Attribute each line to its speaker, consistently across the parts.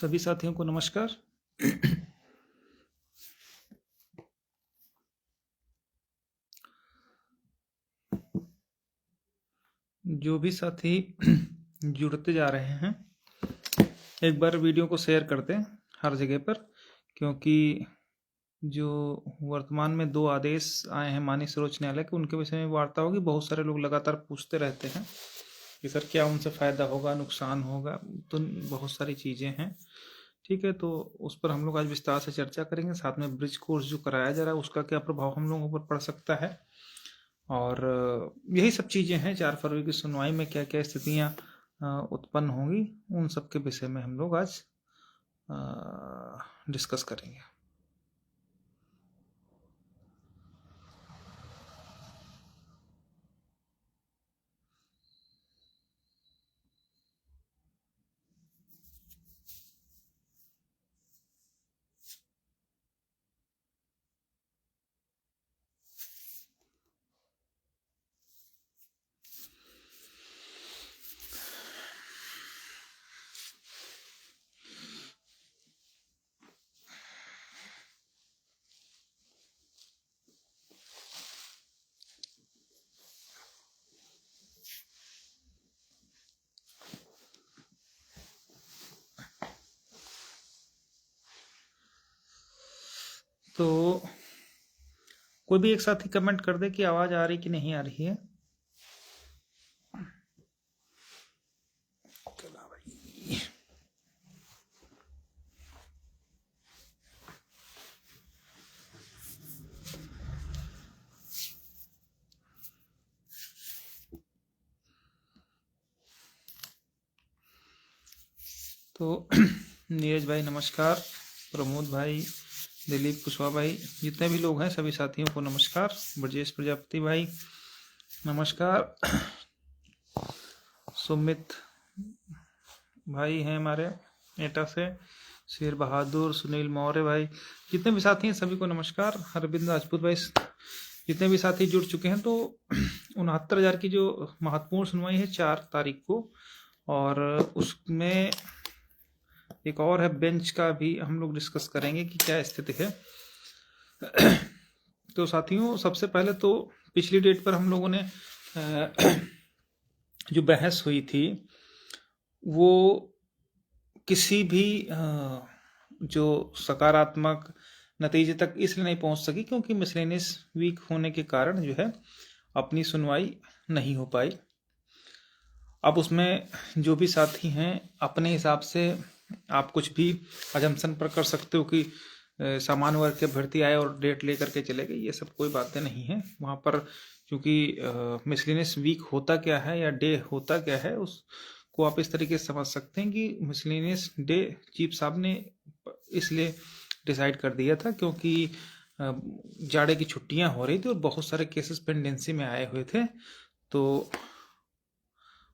Speaker 1: सभी साथियों को नमस्कार। जो भी साथी जुड़ते जा रहे हैं, एक बार वीडियो को शेयर कर दें हर जगह पर, क्योंकि जो वर्तमान में 2 आदेश आए हैं माननीय सर्वोच्च न्यायालय के, उनके विषय में वार्ता होगी। बहुत सारे लोग लगातार पूछते रहते हैं कि सर क्या उनसे फ़ायदा होगा, नुकसान होगा, तो बहुत सारी चीज़ें हैं। ठीक है, तो उस पर हम लोग आज विस्तार से चर्चा करेंगे। साथ में ब्रिज कोर्स जो कराया जा रहा है उसका क्या प्रभाव हम लोगों पर पड़ सकता है, और यही सब चीज़ें हैं। 4 फरवरी की सुनवाई में क्या क्या स्थितियाँ उत्पन्न होंगी, उन सब के विषय में हम लोग आज डिस्कस करेंगे। तो कोई भी एक साथी कमेंट कर दे कि आवाज़ आ रही कि नहीं आ रही है। तो नीरज भाई नमस्कार, प्रमोद भाई, दिलीप कुशवाहा भाई, जितने भी लोग हैं सभी साथियों को नमस्कार। ब्रजेश प्रजापति भाई नमस्कार। सुमित भाई हैं हमारे एटा से, शेर बहादुर, सुनील मौर्य भाई, जितने भी साथी हैं सभी को नमस्कार। अरविंद राजपूत भाई, जितने भी साथी जुड़ चुके हैं। तो 69,000 की जो महत्वपूर्ण सुनवाई है 4 तारीख को, और उसमें एक और है बेंच का भी हम लोग डिस्कस करेंगे कि क्या स्थिति है। तो साथियों, सबसे पहले तो पिछली डेट पर हम लोगों ने जो बहस हुई थी वो किसी भी जो सकारात्मक नतीजे तक इसलिए नहीं पहुंच सकी क्योंकि मिसलेनियस वीक होने के कारण जो है अपनी सुनवाई नहीं हो पाई। अब उसमें जो भी साथी हैं अपने हिसाब से आप कुछ भी अजम्पशन पर कर सकते हो कि सामान्य वर्ग के अभ्यर्थी आए और डेट लेकर के चले गए। ये सब कोई बातें नहीं है वहाँ पर, क्योंकि मिसलेनियस वीक होता क्या है या डे होता क्या है उसको आप इस तरीके से समझ सकते हैं कि मिसलेनियस डे चीफ साहब ने इसलिए डिसाइड कर दिया था क्योंकि जाड़े की छुट्टियां हो रही थी और बहुत सारे केसेस पेंडेंसी में आए हुए थे। तो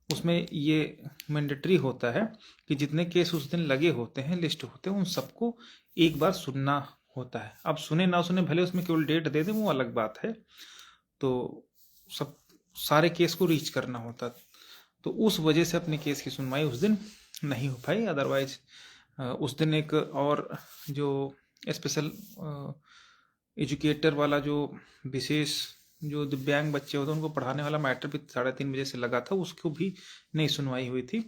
Speaker 1: उसमें ये मैंडेटरी होता है कि जितने केस उस दिन लगे होते हैं, लिस्ट होते हैं, उन सबको एक बार सुनना होता है। अब सुने ना सुने, भले उसमें केवल डेट दे दें, वो अलग बात है। तो सब सारे केस को रीच करना होता, तो उस वजह से अपने केस की सुनवाई उस दिन नहीं हो पाई। अदरवाइज उस दिन एक और जो स्पेशल एजुकेटर वाला जो विशेष जो दिव्यांग बच्चे होते हैं उनको पढ़ाने वाला मैटर भी 3:30 बजे से लगा था, उसको भी नहीं सुनवाई हुई थी।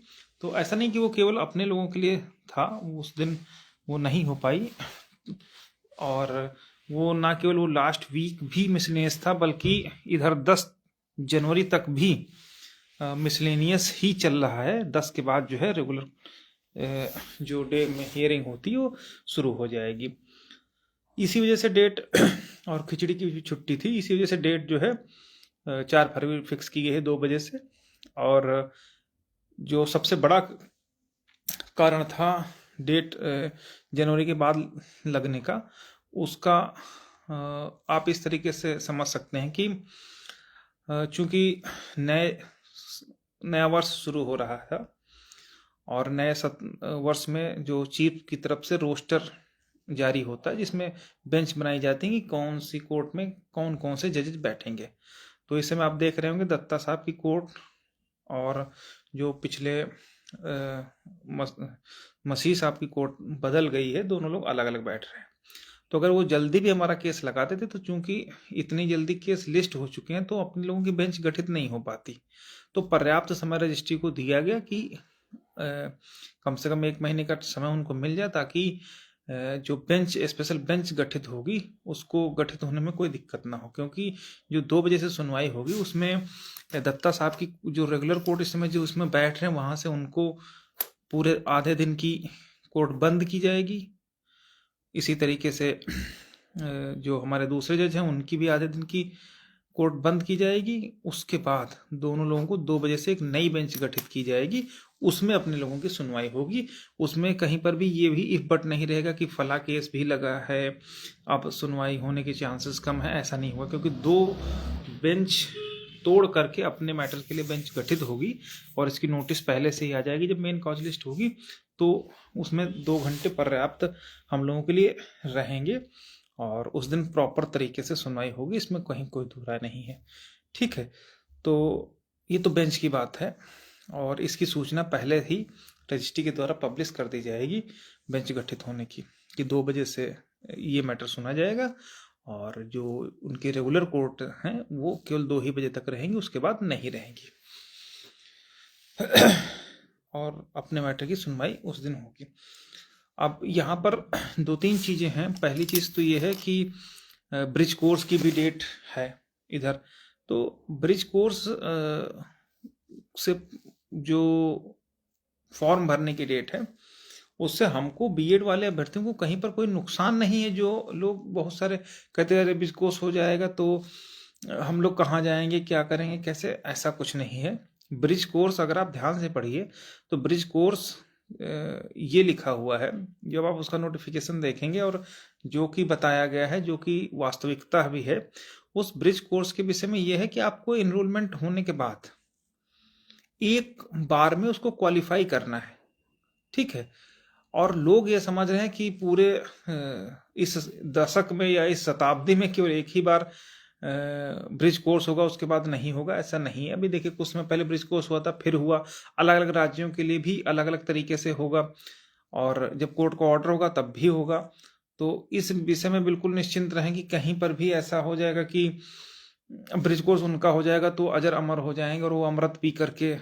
Speaker 1: तो ऐसा नहीं कि वो केवल अपने लोगों के लिए था, उस दिन वो नहीं हो पाई। और वो ना केवल वो लास्ट वीक भी मिसलेनियस था, बल्कि इधर 10 जनवरी तक भी मिसलेनियस ही चल रहा है। 10 के बाद जो है रेगुलर जो डे में हियरिंग होती है वो शुरू हो जाएगी। इसी वजह से डेट और खिचड़ी की भी छुट्टी थी, इसी वजह से डेट जो है 4 फरवरी फिक्स की गई है 2 बजे से। और जो सबसे बड़ा कारण था डेट जनवरी के बाद लगने का, उसका आप इस तरीके से समझ सकते हैं कि चूंकि नया वर्ष शुरू हो रहा था और नए वर्ष में जो चीफ की तरफ से रोस्टर जारी होता है जिसमें बेंच बनाई जाती है कि कौन सी कोर्ट में कौन कौन से जजेस बैठेंगे। तो इस समय आप देख रहे होंगे दत्ता साहब की कोर्ट और जो पिछले मसीह साहब की कोर्ट बदल गई है, दोनों लोग अलग अलग बैठ रहे हैं। तो अगर वो जल्दी भी हमारा केस लगाते थे तो चूंकि इतनी जल्दी केस लिस्ट हो चुके हैं तो अपने लोगों की बेंच गठित नहीं हो पाती। तो पर्याप्त समय रजिस्ट्री को दिया गया कि कम से कम 1 महीने का समय उनको मिल जाए, ताकि जो बेंच स्पेशल बेंच गठित होगी उसको गठित होने में कोई दिक्कत ना हो। क्योंकि जो 2 बजे से सुनवाई होगी उसमें दत्ता साहब की जो रेगुलर कोर्ट इस समय जो उसमें बैठ रहे हैं वहां से उनको पूरे आधे दिन की कोर्ट बंद की जाएगी। इसी तरीके से जो हमारे दूसरे जज हैं उनकी भी आधे दिन की कोर्ट बंद की जाएगी। उसके बाद दोनों लोगों को 2 बजे से एक नई बेंच गठित की जाएगी, उसमें अपने लोगों की सुनवाई होगी। उसमें कहीं पर भी ये भी इफ बट नहीं रहेगा कि फला केस भी लगा है अब सुनवाई होने के चांसेस कम है, ऐसा नहीं हुआ। क्योंकि 2 बेंच तोड़ करके अपने मैटर के लिए बेंच गठित होगी और इसकी नोटिस पहले से ही आ जाएगी। जब मेन कॉज लिस्ट होगी तो उसमें 2 घंटे पर्याप्त हम लोगों के लिए रहेंगे और उस दिन प्रॉपर तरीके से सुनवाई होगी, इसमें कहीं कोई दूसरा नहीं है। ठीक है, तो ये तो बेंच की बात है और इसकी सूचना पहले ही रजिस्ट्री के द्वारा पब्लिश कर दी जाएगी बेंच गठित होने की, कि 2 बजे से ये मैटर सुना जाएगा और जो उनकी रेगुलर कोर्ट हैं वो केवल 2 ही बजे तक रहेंगी, उसके बाद नहीं रहेंगी और अपने मैटर की सुनवाई उस दिन होगी। अब यहाँ पर 2-3 चीज़ें हैं। पहली चीज़ तो ये है कि ब्रिज कोर्स की भी डेट है इधर। तो ब्रिज कोर्स से जो फॉर्म भरने की डेट है उससे हमको बीएड वाले अभ्यर्थियों को कहीं पर कोई नुकसान नहीं है। जो लोग बहुत सारे कहते हैं अरे ब्रिज कोर्स हो जाएगा तो हम लोग कहाँ जाएंगे, क्या करेंगे, कैसे, ऐसा कुछ नहीं है। ब्रिज कोर्स अगर आप ध्यान से पढ़िए तो ब्रिज कोर्स ये लिखा हुआ है, जब आप उसका नोटिफिकेशन देखेंगे और जो कि बताया गया है, जो कि वास्तविकता भी है, उस ब्रिज कोर्स के विषय में यह है कि आपको एनरोलमेंट होने के बाद एक बार में उसको क्वालिफाई करना है। ठीक है, और लोग ये समझ रहे हैं कि पूरे इस दशक में या इस शताब्दी में केवल एक ही बार ब्रिज कोर्स होगा, उसके बाद नहीं होगा, ऐसा नहीं है। अभी देखिए कुछ समय पहले ब्रिज कोर्स हुआ था, फिर हुआ, अलग अलग राज्यों के लिए भी अलग अलग तरीके से होगा और जब कोर्ट का ऑर्डर होगा तब भी होगा। तो इस विषय में बिल्कुल निश्चिंत रहें कि कहीं पर भी ऐसा हो जाएगा कि ब्रिज कोर्स उनका हो जाएगा तो अजर अमर हो जाएंगे और वो अमृत पी करके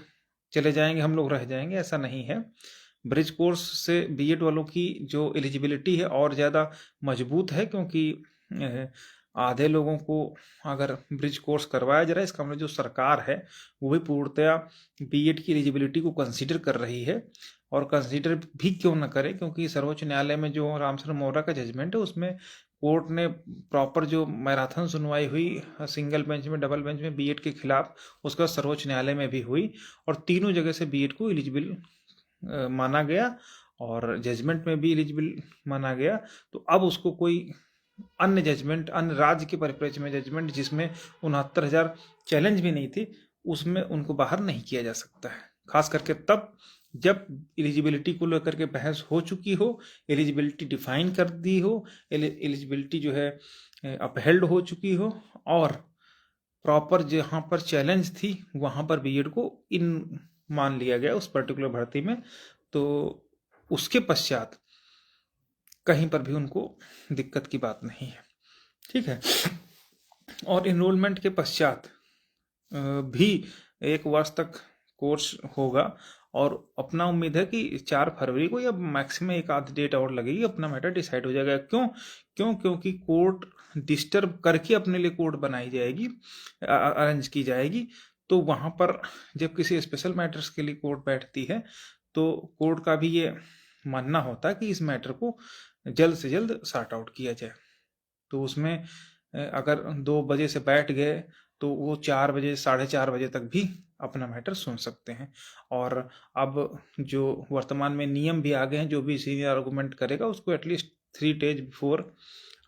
Speaker 1: चले जाएंगे, हम लोग रह जाएंगे, ऐसा नहीं है। ब्रिज कोर्स से बीएड वालों की जो एलिजिबिलिटी है और ज़्यादा मजबूत है, क्योंकि आधे लोगों को अगर ब्रिज कोर्स करवाया जा रहा है, इसका मतलब जो सरकार है वो भी पूर्णतया बीएड की एलिजिबिलिटी को कंसीडर कर रही है। और कंसीडर भी क्यों न करे, क्योंकि सर्वोच्च न्यायालय में जो रामशरण मौर्य का जजमेंट है उसमें कोर्ट ने प्रॉपर जो मैराथन सुनवाई हुई सिंगल बेंच में, डबल बेंच में बीएड के खिलाफ, उसका सर्वोच्च न्यायालय में भी हुई और तीनों जगह से बीएड को एलिजिबल माना गया और जजमेंट में भी एलिजिबल माना गया। तो अब उसको कोई अन्य जजमेंट, अन्य राज्य के परिप्रेक्ष्य में जजमेंट जिसमें 69,000 चैलेंज भी नहीं थी, उसमें उनको बाहर नहीं किया जा सकता है। खास करके तब जब एलिजिबिलिटी को लेकर के बहस हो चुकी हो, एलिजिबिलिटी डिफाइन कर दी हो, एलिजिबिलिटी जो है अपहेल्ड हो चुकी हो और प्रॉपर जहाँ पर चैलेंज थी वहाँ पर बीएड को इन मान लिया गया उस पर्टिकुलर भर्ती में। तो उसके पश्चात कहीं पर भी उनको दिक्कत की बात नहीं है। ठीक है, और इनरोलमेंट के पश्चात भी 1 वर्ष तक कोर्स होगा और अपना उम्मीद है कि 4 फरवरी को या मैक्सिमम एक आध डेट और लगेगी, अपना मैटर डिसाइड हो जाएगा। क्योंकि कोर्ट डिस्टर्ब करके अपने लिए कोर्ट बनाई जाएगी, अरेंज की जाएगी। तो वहाँ पर जब किसी स्पेशल मैटर्स के लिए कोर्ट बैठती है तो कोर्ट का भी ये मानना होता है कि इस मैटर को जल्द से जल्द सॉर्ट आउट किया जाए। तो उसमें अगर 2 बजे से बैठ गए तो वो 4 बजे, 4:30 बजे तक भी अपना मैटर सुन सकते हैं। और अब जो वर्तमान में नियम भी आ गए हैं, जो भी सीनियर आर्गूमेंट करेगा उसको एटलीस्ट 3 डेज बिफोर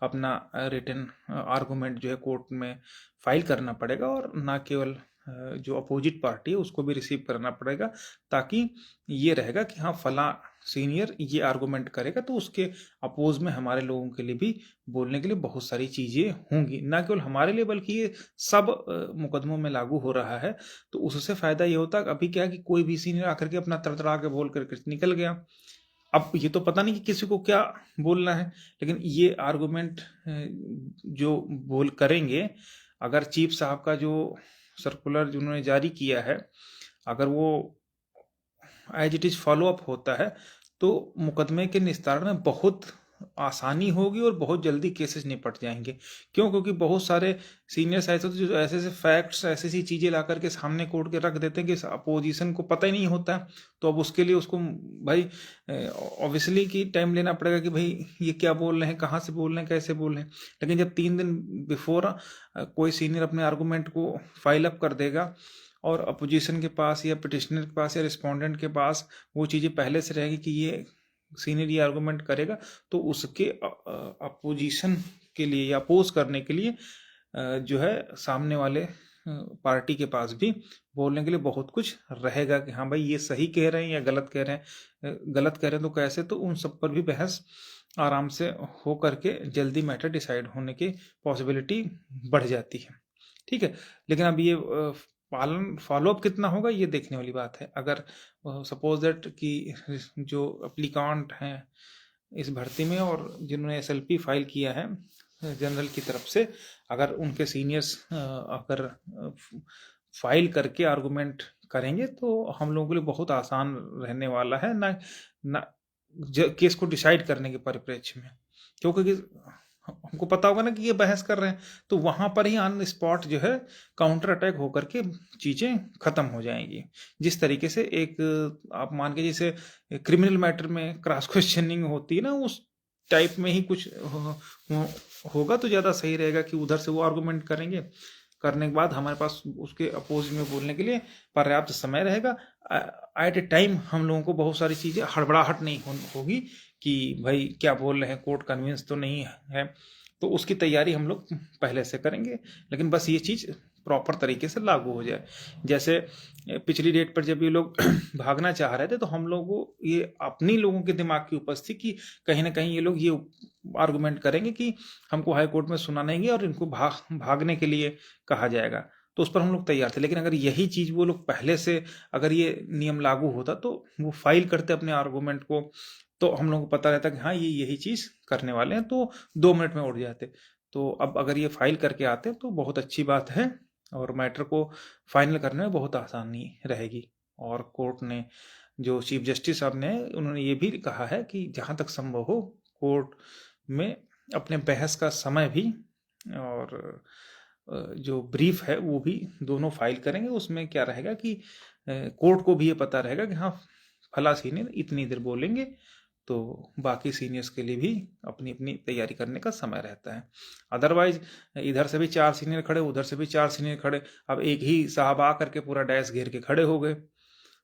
Speaker 1: अपना रिटन आर्गूमेंट जो है कोर्ट में फाइल करना पड़ेगा और ना केवल जो अपोजिट पार्टी है उसको भी रिसीव करना पड़ेगा, ताकि ये रहेगा कि हाँ फला सीनियर ये आर्गूमेंट करेगा तो उसके अपोज में हमारे लोगों के लिए भी बोलने के लिए बहुत सारी चीज़ें होंगी, ना केवल हमारे लिए बल्कि ये सब मुकदमों में लागू हो रहा है। तो उससे फ़ायदा ये होता है, अभी क्या है कि कोई भी सीनियर आकर के अपना तड़तड़ा के बोल करके निकल गया, अब ये तो पता नहीं कि किसी को क्या बोलना है, लेकिन ये आर्गुमेंट जो बोल करेंगे, अगर चीफ साहब का जो सर्कुलर जिन्होंने जारी किया है, अगर वो as it is follow up होता है, तो मुकदमे के निस्तारण में बहुत आसानी होगी और बहुत जल्दी केसेस निपट जाएंगे। क्यों? क्योंकि बहुत सारे सीनियर्स ऐसे होते हैं जो ऐसे ऐसे फैक्ट्स, ऐसी ऐसी चीजें ला करके सामने कोर्ट के रख देते हैं कि अपोजिशन को पता ही नहीं होता है। तो अब उसके लिए उसको भाई ऑब्वियसली कि टाइम लेना पड़ेगा कि भाई ये क्या बोल रहे हैं, कहाँ से बोल रहे हैं, कैसे बोल रहे हैं। लेकिन जब 3 दिन बिफोर कोई सीनियर अपने आर्गूमेंट को फाइल अप कर देगा और अपोजिशन के पास या पिटिशनर के पास या रिस्पोंडेंट के पास वो चीज़ें पहले से रहेगी कि ये सीनियर ये आर्गूमेंट करेगा, तो उसके अपोजिशन के लिए या अपोज करने के लिए जो है सामने वाले पार्टी के पास भी बोलने के लिए बहुत कुछ रहेगा कि हाँ भाई ये सही कह रहे हैं या गलत कह रहे हैं। गलत कह रहे हैं तो कैसे, तो उन सब पर भी बहस आराम से हो करके जल्दी मैटर डिसाइड होने की पॉसिबिलिटी बढ़ जाती है। ठीक है, लेकिन अब ये पालन फॉलोअप कितना होगा ये देखने वाली बात है। अगर सपोज दैट कि जो अप्लीकांट हैं इस भर्ती में और जिन्होंने एसएलपी फाइल किया है जनरल की तरफ से, अगर उनके सीनियर्स अगर फाइल करके आर्गुमेंट करेंगे तो हम लोगों के लिए बहुत आसान रहने वाला है ना केस को डिसाइड करने के परिप्रेक्ष्य में। क्योंकि हमको पता होगा ना कि ये बहस कर रहे हैं, तो वहां पर ही ऑन स्पॉट जो है काउंटर अटैक होकर के चीजें खत्म हो जाएंगी। जिस तरीके से एक आप मान के जैसे क्रिमिनल मैटर में क्रॉस क्वेश्चनिंग होती है ना, उस टाइप में ही कुछ होगा तो ज्यादा सही रहेगा कि उधर से वो आर्गुमेंट करेंगे, करने के बाद हमारे पास उसके अपोज में बोलने के लिए पर्याप्त समय रहेगा। एट ए टाइम हम लोगों को बहुत सारी चीजें हड़बड़ाहट नहीं होगी कि भाई क्या बोल रहे हैं, कोर्ट कन्विंस तो नहीं है, तो उसकी तैयारी हम लोग पहले से करेंगे। लेकिन बस ये चीज प्रॉपर तरीके से लागू हो जाए। जैसे पिछली डेट पर जब ये लोग भागना चाह रहे थे, तो हम लोग को ये अपनी लोगों के दिमाग की उपज थी कि कहीं ना कहीं ये लोग ये आर्गुमेंट करेंगे कि हमको हाई कोर्ट में सुना नहीं है और इनको भागने के लिए कहा जाएगा। तो उस पर हम लोग तैयार थे। लेकिन अगर यही चीज वो लोग पहले से, अगर ये नियम लागू होता तो वो फाइल करते अपने आर्गुमेंट को, तो हम लोग को पता रहता कि हाँ ये यही चीज करने वाले हैं, तो 2 मिनट में उठ जाते। तो अब अगर ये फाइल करके आते तो बहुत अच्छी बात है और मैटर को फाइनल करने में बहुत आसानी रहेगी। और कोर्ट ने, जो चीफ जस्टिस साहब ने, उन्होंने ये भी कहा है कि जहां तक संभव हो कोर्ट में अपने बहस का समय भी और जो ब्रीफ है वो भी दोनों फाइल करेंगे। उसमें क्या रहेगा कि कोर्ट को भी ये पता रहेगा कि हाँ फला सीनियर इतनी देर बोलेंगे, तो बाकी सीनियर्स के लिए भी अपनी अपनी तैयारी करने का समय रहता है। अदरवाइज इधर से भी 4 सीनियर खड़े, उधर से भी 4 सीनियर खड़े, अब एक ही साहब आ करके पूरा डैश घेर के खड़े हो गए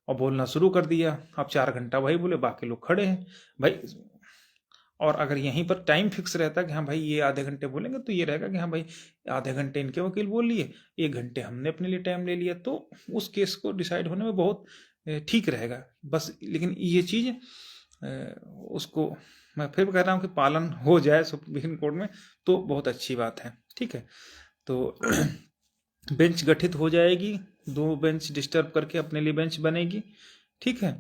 Speaker 1: और बोलना शुरू कर दिया। अब 4 घंटा वही बोले, बाकी लोग खड़े हैं भाई। और अगर यहीं पर टाइम फिक्स रहता कि हाँ भाई ये आधे घंटे बोलेंगे, तो ये रहेगा कि हाँ भाई आधे घंटे इनके वकील बोल लिए, 1 घंटे हमने अपने लिए टाइम ले लिया, तो उस केस को डिसाइड होने में बहुत ठीक रहेगा। बस लेकिन ये चीज उसको मैं फिर कह रहा हूँ कि पालन हो जाए सुप्रीम कोर्ट में तो बहुत अच्छी बात है। ठीक है, तो बेंच गठित हो जाएगी, 2 बेंच डिस्टर्ब करके अपने लिए बेंच बनेगी। ठीक है,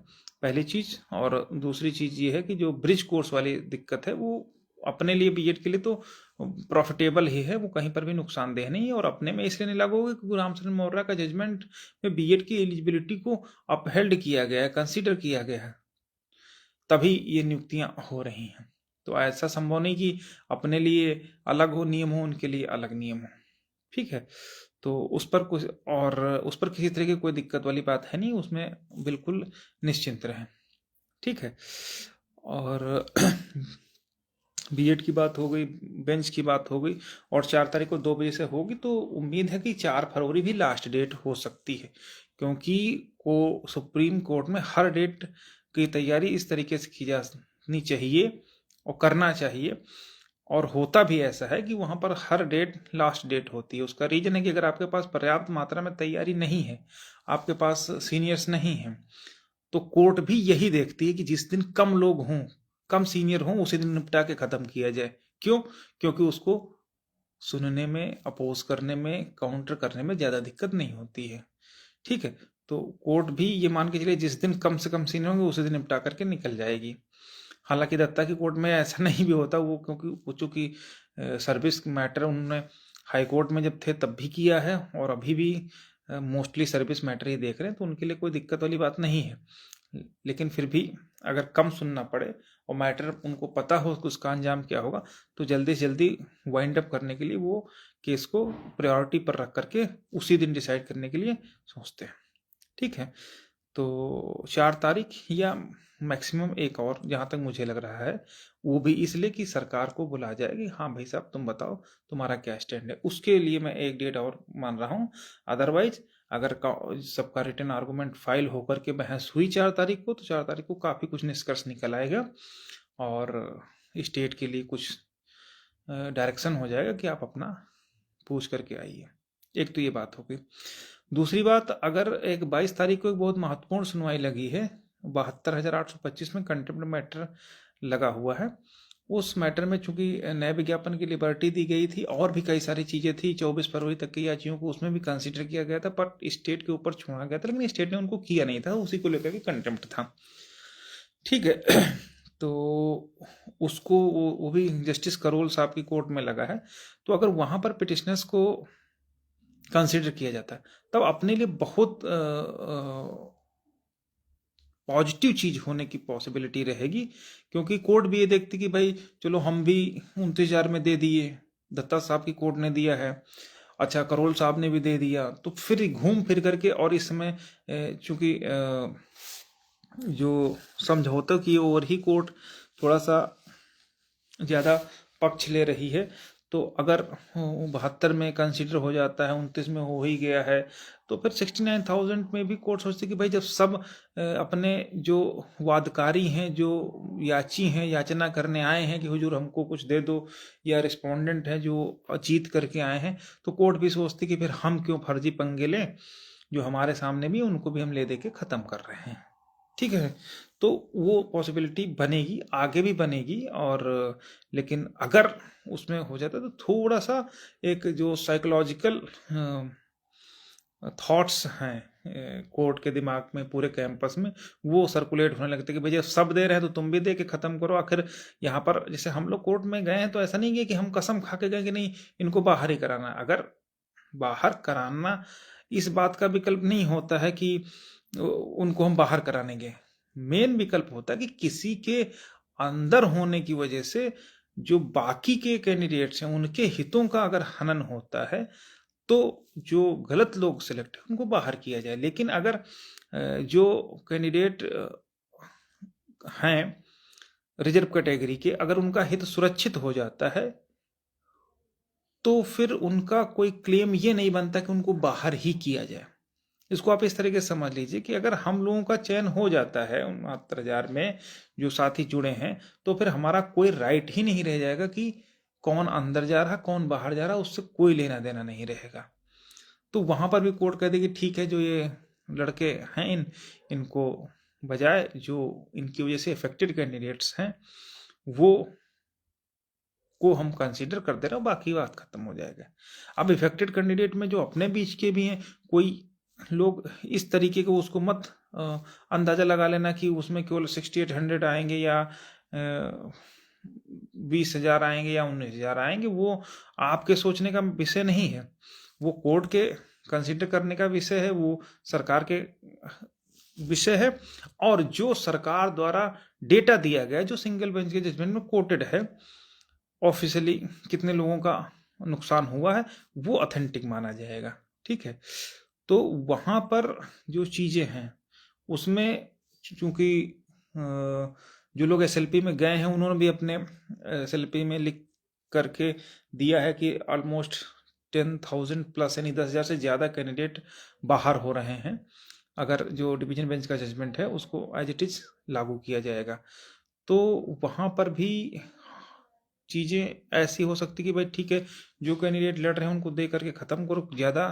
Speaker 1: पहली चीज। और दूसरी चीज ये है कि जो ब्रिज कोर्स वाली दिक्कत है वो अपने लिए बीएड के लिए तो प्रॉफिटेबल ही है, वो कहीं पर भी नुकसानदेह नहीं है। और अपने में इसलिए नहीं लागू होगा क्योंकि रामचंद्र मौर्य का जजमेंट में बीएड की एलिजिबिलिटी को अपहेल्ड किया गया है, कंसीडर किया गया है, तभी ये नियुक्तियां हो रही हैं। तो ऐसा संभव नहीं कि अपने लिए अलग हो नियम हो, उनके लिए अलग नियम हो। ठीक है, तो उस पर कुछ और उस पर किसी तरह की कोई दिक्कत वाली बात है नहीं, उसमें बिल्कुल निश्चिंत रहें। ठीक है, और बीएड की बात हो गई, बेंच की बात हो गई, और 4 तारीख को 2 बजे से होगी, तो उम्मीद है कि 4 फरवरी भी लास्ट डेट हो सकती है। क्योंकि को सुप्रीम कोर्ट में हर डेट की तैयारी इस तरीके से की जानी चाहिए और करना चाहिए, और होता भी ऐसा है कि वहां पर हर डेट लास्ट डेट होती है। उसका रीजन है कि अगर आपके पास पर्याप्त मात्रा में तैयारी नहीं है, आपके पास सीनियर्स नहीं है, तो कोर्ट भी यही देखती है कि जिस दिन कम लोग हों, कम सीनियर हों, उसी दिन निपटा के खत्म किया जाए। क्यों? क्योंकि उसको सुनने में, अपोज करने में, काउंटर करने में ज्यादा दिक्कत नहीं होती है। ठीक है, तो कोर्ट भी ये मान के चलिए जिस दिन कम से कम सीनियर होंगे उसी दिन निपटा करके निकल जाएगी। हालांकि दत्ता की कोर्ट में ऐसा नहीं भी होता, वो क्योंकि वो चूंकि सर्विस मैटर उन्होंने हाई कोर्ट में जब थे तब भी किया है और अभी भी मोस्टली सर्विस मैटर ही देख रहे हैं, तो उनके लिए कोई दिक्कत वाली बात नहीं है। लेकिन फिर भी अगर कम सुनना पड़े और मैटर उनको पता हो कि उसका अंजाम क्या होगा, तो जल्दी से जल्दी वाइंड अप करने के लिए वो केस को प्रायोरिटी पर रख करके उसी दिन डिसाइड करने के लिए सोचते हैं। ठीक है, तो 4 तारीख या मैक्सिमम एक और, जहाँ तक मुझे लग रहा है, वो भी इसलिए कि सरकार को बुला जाए कि हाँ भाई साहब तुम बताओ तुम्हारा क्या स्टैंड है, उसके लिए मैं एक डेट और मान रहा हूँ। अदरवाइज अगर सबका रिटर्न आर्गूमेंट फाइल होकर के बहस हुई 4 तारीख को, तो 4 तारीख को काफ़ी कुछ निष्कर्ष निकल आएगा और स्टेट के लिए कुछ डायरेक्शन हो जाएगा कि आप अपना पूछ करके आइए। एक तो ये बात होगी। दूसरी बात, अगर एक 22 तारीख को एक बहुत महत्वपूर्ण सुनवाई लगी है, 72,825 में कंटेम्प्ट मैटर लगा हुआ है। उस मैटर में चूंकि नए विज्ञापन की लिबर्टी दी गई थी और भी कई सारी चीजें थी, 24 फरवरी तक की याचियों को उसमें भी कंसीडर किया गया था, पर स्टेट के ऊपर छोड़ा गया था, लेकिन स्टेट ने उनको किया नहीं था, उसी को लेकर के कंटेम्प्ट था। ठीक है, तो उसको वो भी जस्टिस करोल साहब की कोर्ट में लगा है। तो अगर वहां पर पिटिशनर्स को कंसिडर किया जाता है, तब अपने लिए बहुत पॉजिटिव चीज होने की पॉसिबिलिटी रहेगी, क्योंकि कोर्ट भी ये देखती कि भाई चलो हम भी 29,000 में दे दिए, दत्ता साहब की कोर्ट ने दिया है, अच्छा करोल साहब ने भी दे दिया, तो फिर घूम फिर करके, और इस समय चूंकि जो समझौता की ओर ही कोर्ट थोड़ा सा ज्यादा पक्ष ले रही है, तो अगर 72 में कंसीडर हो जाता है, 29 में हो ही गया है, तो फिर 69,000 में भी कोर्ट सोचती कि भाई जब सब अपने जो वादकारी हैं, जो याची हैं, याचना करने आए हैं कि हुजूर हमको कुछ दे दो, या रिस्पोंडेंट है जो जीत करके आए हैं, तो कोर्ट भी सोचती कि फिर हम क्यों फर्जी पंगे लें, जो हमारे सामने भी उनको भी हम ले दे के खत्म कर रहे हैं। ठीक है, तो वो पॉसिबिलिटी बनेगी, आगे भी बनेगी। और लेकिन अगर उसमें हो जाता है तो थोड़ा सा एक जो साइकोलॉजिकल थॉट्स हैं कोर्ट के दिमाग में, पूरे कैंपस में, वो सर्कुलेट होने लगते कि भैया सब दे रहे हैं तो तुम भी दे के खत्म करो। आखिर यहाँ पर जैसे हम लोग कोर्ट में गए हैं, तो ऐसा नहीं है कि हम कसम खा के गए कि नहीं इनको बाहर ही कराना। अगर बाहर कराना, इस बात का विकल्प नहीं होता है कि उनको हम बाहर कराने गए। मेन विकल्प होता है कि किसी के अंदर होने की वजह से जो बाकी के कैंडिडेट्स हैं उनके हितों का अगर हनन होता है, तो जो गलत लोग सिलेक्ट है उनको बाहर किया जाए। लेकिन अगर जो कैंडिडेट हैं रिजर्व कैटेगरी के, अगर उनका हित सुरक्षित हो जाता है, तो फिर उनका कोई क्लेम ये नहीं बनता कि उनको बाहर ही किया जाए। इसको आप इस तरीके से समझ लीजिए कि अगर हम लोगों का चयन हो जाता है 69,000 में जो साथी जुड़े हैं, तो फिर हमारा कोई राइट ही नहीं रह जाएगा कि कौन अंदर जा रहा कौन बाहर जा रहा, उससे कोई लेना देना नहीं रहेगा। तो वहां पर भी कोर्ट कह देगी ठीक है, जो ये लड़के हैं इनको बजाय जो इनकी वजह से अफेक्टेड कैंडिडेट्स हैं वो को हम कंसीडर कर दे रहे हो, बाकी बात खत्म हो जाएगा। अब इफेक्टेड कैंडिडेट में जो अपने बीच के भी हैं, कोई लोग इस तरीके को उसको मत अंदाजा लगा लेना कि उसमें केवल 6800 आएंगे या 20,000 आएंगे या 19,000 आएंगे। वो आपके सोचने का विषय नहीं है, वो कोर्ट के कंसीडर करने का विषय है, वो सरकार के विषय है। और जो सरकार द्वारा डेटा दिया गया है, जो सिंगल बेंच के जजमेंट में कोटेड है, ऑफिशियली कितने लोगों का नुकसान हुआ है, वो ऑथेंटिक माना जाएगा। ठीक है, तो वहां पर जो चीजें हैं उसमें चूंकि जो लोग एसएलपी में गए हैं उन्होंने भी अपने एसएलपी में लिख करके दिया है कि ऑलमोस्ट 10,000 प्लस, यानी 10,000 से ज्यादा कैंडिडेट बाहर हो रहे हैं। अगर जो डिवीजन बेंच का जजमेंट है उसको एज इट इज लागू किया जाएगा, तो वहां पर भी चीजें ऐसी हो सकती कि भाई ठीक है, जो कैंडिडेट लड़ रहे हैं उनको दे करके खत्म करो, ज्यादा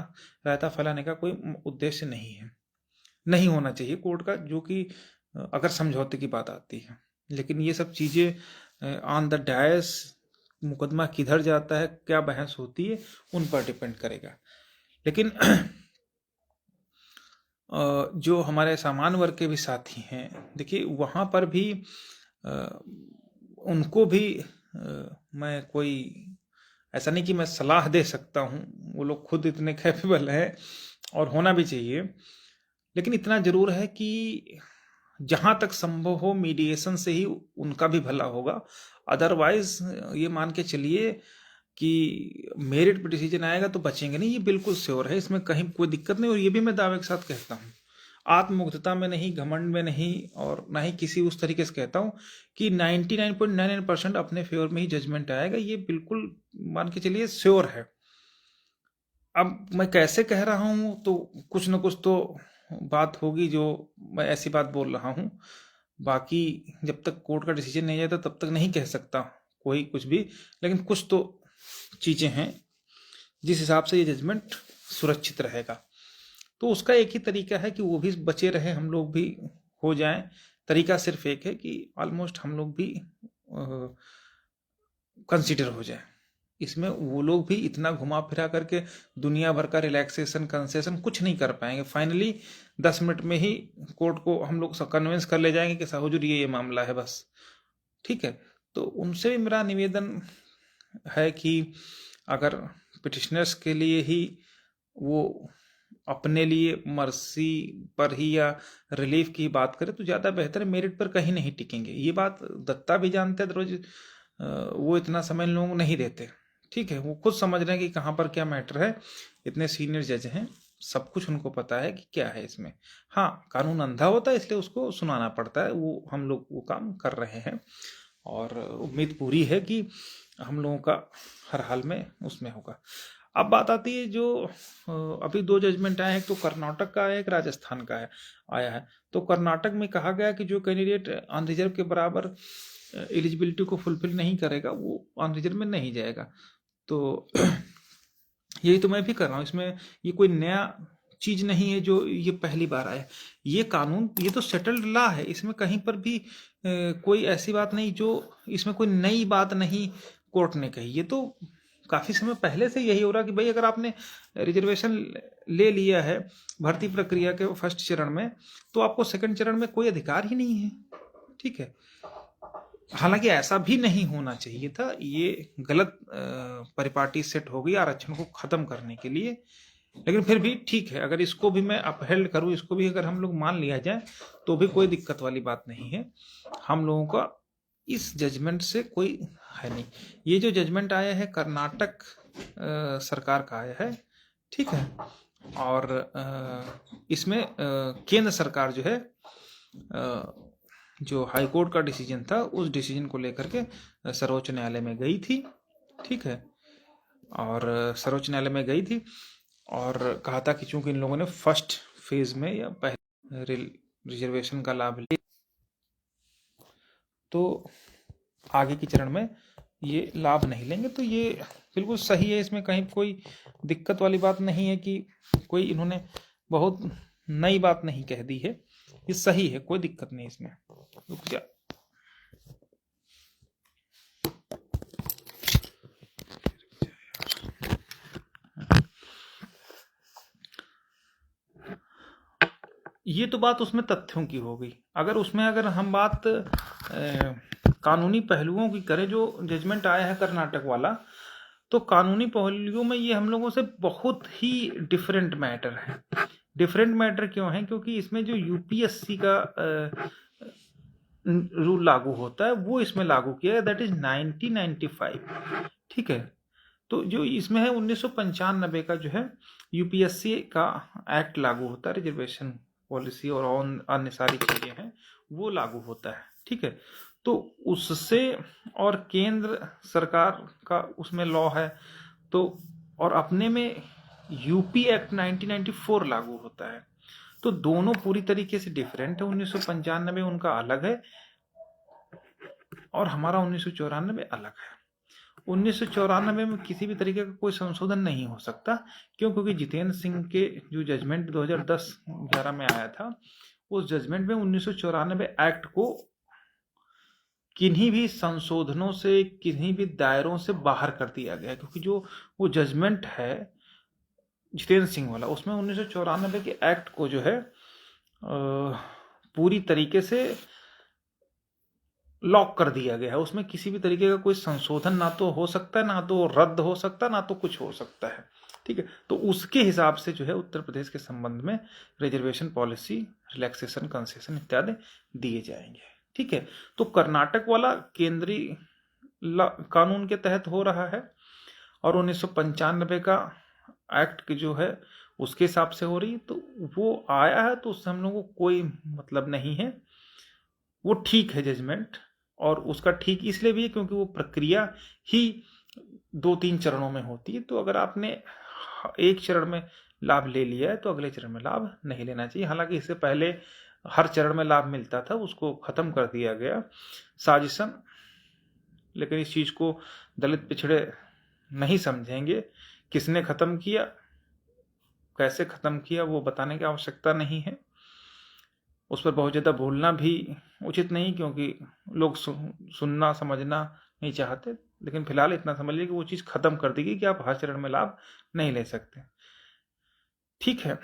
Speaker 1: रायता फैलाने का कोई उद्देश्य नहीं है, नहीं होना चाहिए कोर्ट का, जो कि अगर समझौते की बात आती है। लेकिन ये सब चीजें ऑन द डायस मुकदमा किधर जाता है, क्या बहस होती है, उन पर डिपेंड करेगा। लेकिन जो हमारे सामान्य वर्ग के भी साथी हैं, देखिए वहां पर भी उनको भी मैं कोई ऐसा नहीं कि मैं सलाह दे सकता हूँ, वो लोग खुद इतने कैपेबल हैं और होना भी चाहिए। लेकिन इतना जरूर है कि जहां तक संभव हो मीडिएशन से ही उनका भी भला होगा। अदरवाइज ये मान के चलिए कि मेरिट पे डिसीजन आएगा तो बचेंगे नहीं, ये बिल्कुल श्योर है, इसमें कहीं कोई दिक्कत नहीं। और ये भी मैं दावे के साथ कहता हूँ, आत्ममुग्धता में नहीं, घमंड में नहीं, और ना ही किसी उस तरीके से कहता हूँ कि 99.99% अपने फेवर में ही जजमेंट आएगा, ये बिल्कुल मान के चलिए श्योर है। अब मैं कैसे कह रहा हूँ, तो कुछ न कुछ तो बात होगी जो मैं ऐसी बात बोल रहा हूँ। बाकी जब तक कोर्ट का डिसीजन नहीं जाता तब तक नहीं कह सकता कोई कुछ भी। लेकिन कुछ तो चीजें हैं जिस हिसाब से ये जजमेंट सुरक्षित रहेगा, तो उसका एक ही तरीका है कि वो भी बचे रहे, हम लोग भी हो जाएं। तरीका सिर्फ एक है कि ऑलमोस्ट हम लोग भी कंसीडर हो जाए। इसमें वो लोग भी इतना घुमा फिरा करके दुनिया भर का रिलैक्सेशन कंसेशन कुछ नहीं कर पाएंगे। फाइनली 10 मिनट में ही कोर्ट को हम लोग कन्विंस कर ले जाएंगे कि साहूजुर ये मामला है, बस ठीक है। तो उनसे भी मेरा निवेदन है कि अगर पिटिशनर्स के लिए ही वो अपने लिए मर्सी पर ही या रिलीफ की बात करें तो ज़्यादा बेहतर है, मेरिट पर कहीं नहीं टिकेंगे। ये बात दत्ता भी जानते हैं, रोज वो इतना समय लोगों को नहीं देते, ठीक है। वो खुद समझ रहे हैं कि कहाँ पर क्या मैटर है, इतने सीनियर जज हैं, सब कुछ उनको पता है कि क्या है इसमें। हाँ, कानून अंधा होता है इसलिए उसको सुनाना पड़ता है, वो हम लोग वो काम कर रहे हैं और उम्मीद पूरी है कि हम लोगों का हर हाल में उसमें होगा। अब बात आती है जो अभी 2 जजमेंट आए हैं, एक तो कर्नाटक का है, एक राजस्थान का है आया है। तो कर्नाटक में कहा गया कि जो कैंडिडेट अनरिजर्व के बराबर एलिजिबिलिटी को फुलफिल नहीं करेगा वो अनरिजर्व में नहीं जाएगा। तो यही तो मैं भी कर रहा हूँ, इसमें ये कोई नया चीज नहीं है जो ये पहली बार आया। ये कानून, ये तो सेटल्ड लॉ है, इसमें कहीं पर भी कोई ऐसी बात नहीं जो इसमें कोई नई बात नहीं कोर्ट ने कही। ये तो काफी समय पहले से यही हो रहा कि भाई अगर आपने रिजर्वेशन ले लिया है भर्ती प्रक्रिया के फर्स्ट चरण में तो आपको सेकंड चरण में कोई अधिकार ही नहीं है, ठीक है। हालांकि ऐसा भी नहीं होना चाहिए था, ये गलत परिपाटी सेट हो गई आरक्षण को खत्म करने के लिए। लेकिन फिर भी ठीक है, अगर इसको भी मैं अपहेल्ड करूं, इसको भी अगर हम लोग मान लिया जाए तो भी कोई दिक्कत वाली बात नहीं है। हम लोगों का इस जजमेंट से कोई है नहीं। ये जो जजमेंट आया है कर्नाटक सरकार का आया है, ठीक है। और इसमें केंद्र सरकार जो है जो हाई कोर्ट का डिसीजन था उस डिसीजन को लेकर के सर्वोच्च न्यायालय में गई थी, ठीक है। और सर्वोच्च न्यायालय में गई थी और कहा था कि चूंकि इन लोगों ने फर्स्ट फेज में या पहले रिजर्वेशन का लाभ लिया तो आगे की चरण में ये लाभ नहीं लेंगे। तो ये बिल्कुल सही है, इसमें कहीं कोई दिक्कत वाली बात नहीं है कि कोई इन्होंने बहुत नई बात नहीं कह दी है, ये सही है, कोई दिक्कत नहीं इसमें। रुक जा, ये तो बात उसमें तथ्यों की हो गई। अगर उसमें अगर हम बात कानूनी पहलुओं की करें, जो जजमेंट आया है कर्नाटक वाला, तो कानूनी पहलुओं में ये हम लोगों से बहुत ही डिफरेंट मैटर है। डिफरेंट मैटर क्यों है? क्योंकि इसमें जो यूपीएससी का रूल लागू होता है वो इसमें लागू किया है, दैट इज 1995, ठीक है। तो जो इसमें है 1995 का जो है यूपीएससी का एक्ट लागू होता है, रिजर्वेशन पॉलिसी और अन्य सारी चीजें हैं वो लागू होता है, ठीक है। तो उससे और केंद्र सरकार का उसमें लॉ है, तो और अपने में यूपी एक्ट 1994 लागू होता है। तो दोनों पूरी तरीके से डिफरेंट है। 1995 उनका अलग है और हमारा 1994 अलग है। 1994 में किसी भी तरीके का कोई संशोधन नहीं हो सकता। क्यों? क्योंकि जितेंद्र सिंह के जो जजमेंट 2010-11 में आया था, उस जजमेंट में 1994 एक्ट को किन्हीं भी संशोधनों से, किन्हीं भी दायरों से बाहर कर दिया गया। क्योंकि जो वो जजमेंट है जितेंद्र सिंह वाला, उसमें 1994 के एक्ट को जो है पूरी तरीके से लॉक कर दिया गया है, उसमें किसी भी तरीके का कोई संशोधन ना तो हो सकता है, ना तो रद्द हो सकता है, ना तो कुछ हो सकता है। ठीक है, तो उसके हिसाब से जो है उत्तर प्रदेश के संबंध में रिजर्वेशन पॉलिसी, रिलैक्सेशन, कंसेशन इत्यादि दिए जाएंगे। ठीक है, तो कर्नाटक वाला केंद्रीय कानून के तहत हो रहा है और 1995 का एक्ट जो है उसके हिसाब से हो रही, तो वो आया है तो उससे हम लोगों को कोई मतलब नहीं है, वो ठीक है जजमेंट। और उसका ठीक इसलिए भी है क्योंकि वो प्रक्रिया ही 2-3 चरणों में होती है, तो अगर आपने एक चरण में लाभ ले लिया है तो अगले चरण में लाभ नहीं लेना चाहिए। हालांकि इससे पहले हर चरण में लाभ मिलता था, उसको खत्म कर दिया गया साजिशन, लेकिन इस चीज को दलित पिछड़े नहीं समझेंगे। किसने खत्म किया, कैसे खत्म किया, वो बताने की आवश्यकता नहीं है, उस पर बहुत ज़्यादा बोलना भी उचित नहीं, क्योंकि लोग सुनना समझना नहीं चाहते। लेकिन फिलहाल इतना समझ लीजिए कि वो चीज़ खत्म कर देगी कि आप हर चरण में लाभ नहीं ले सकते। ठीक है,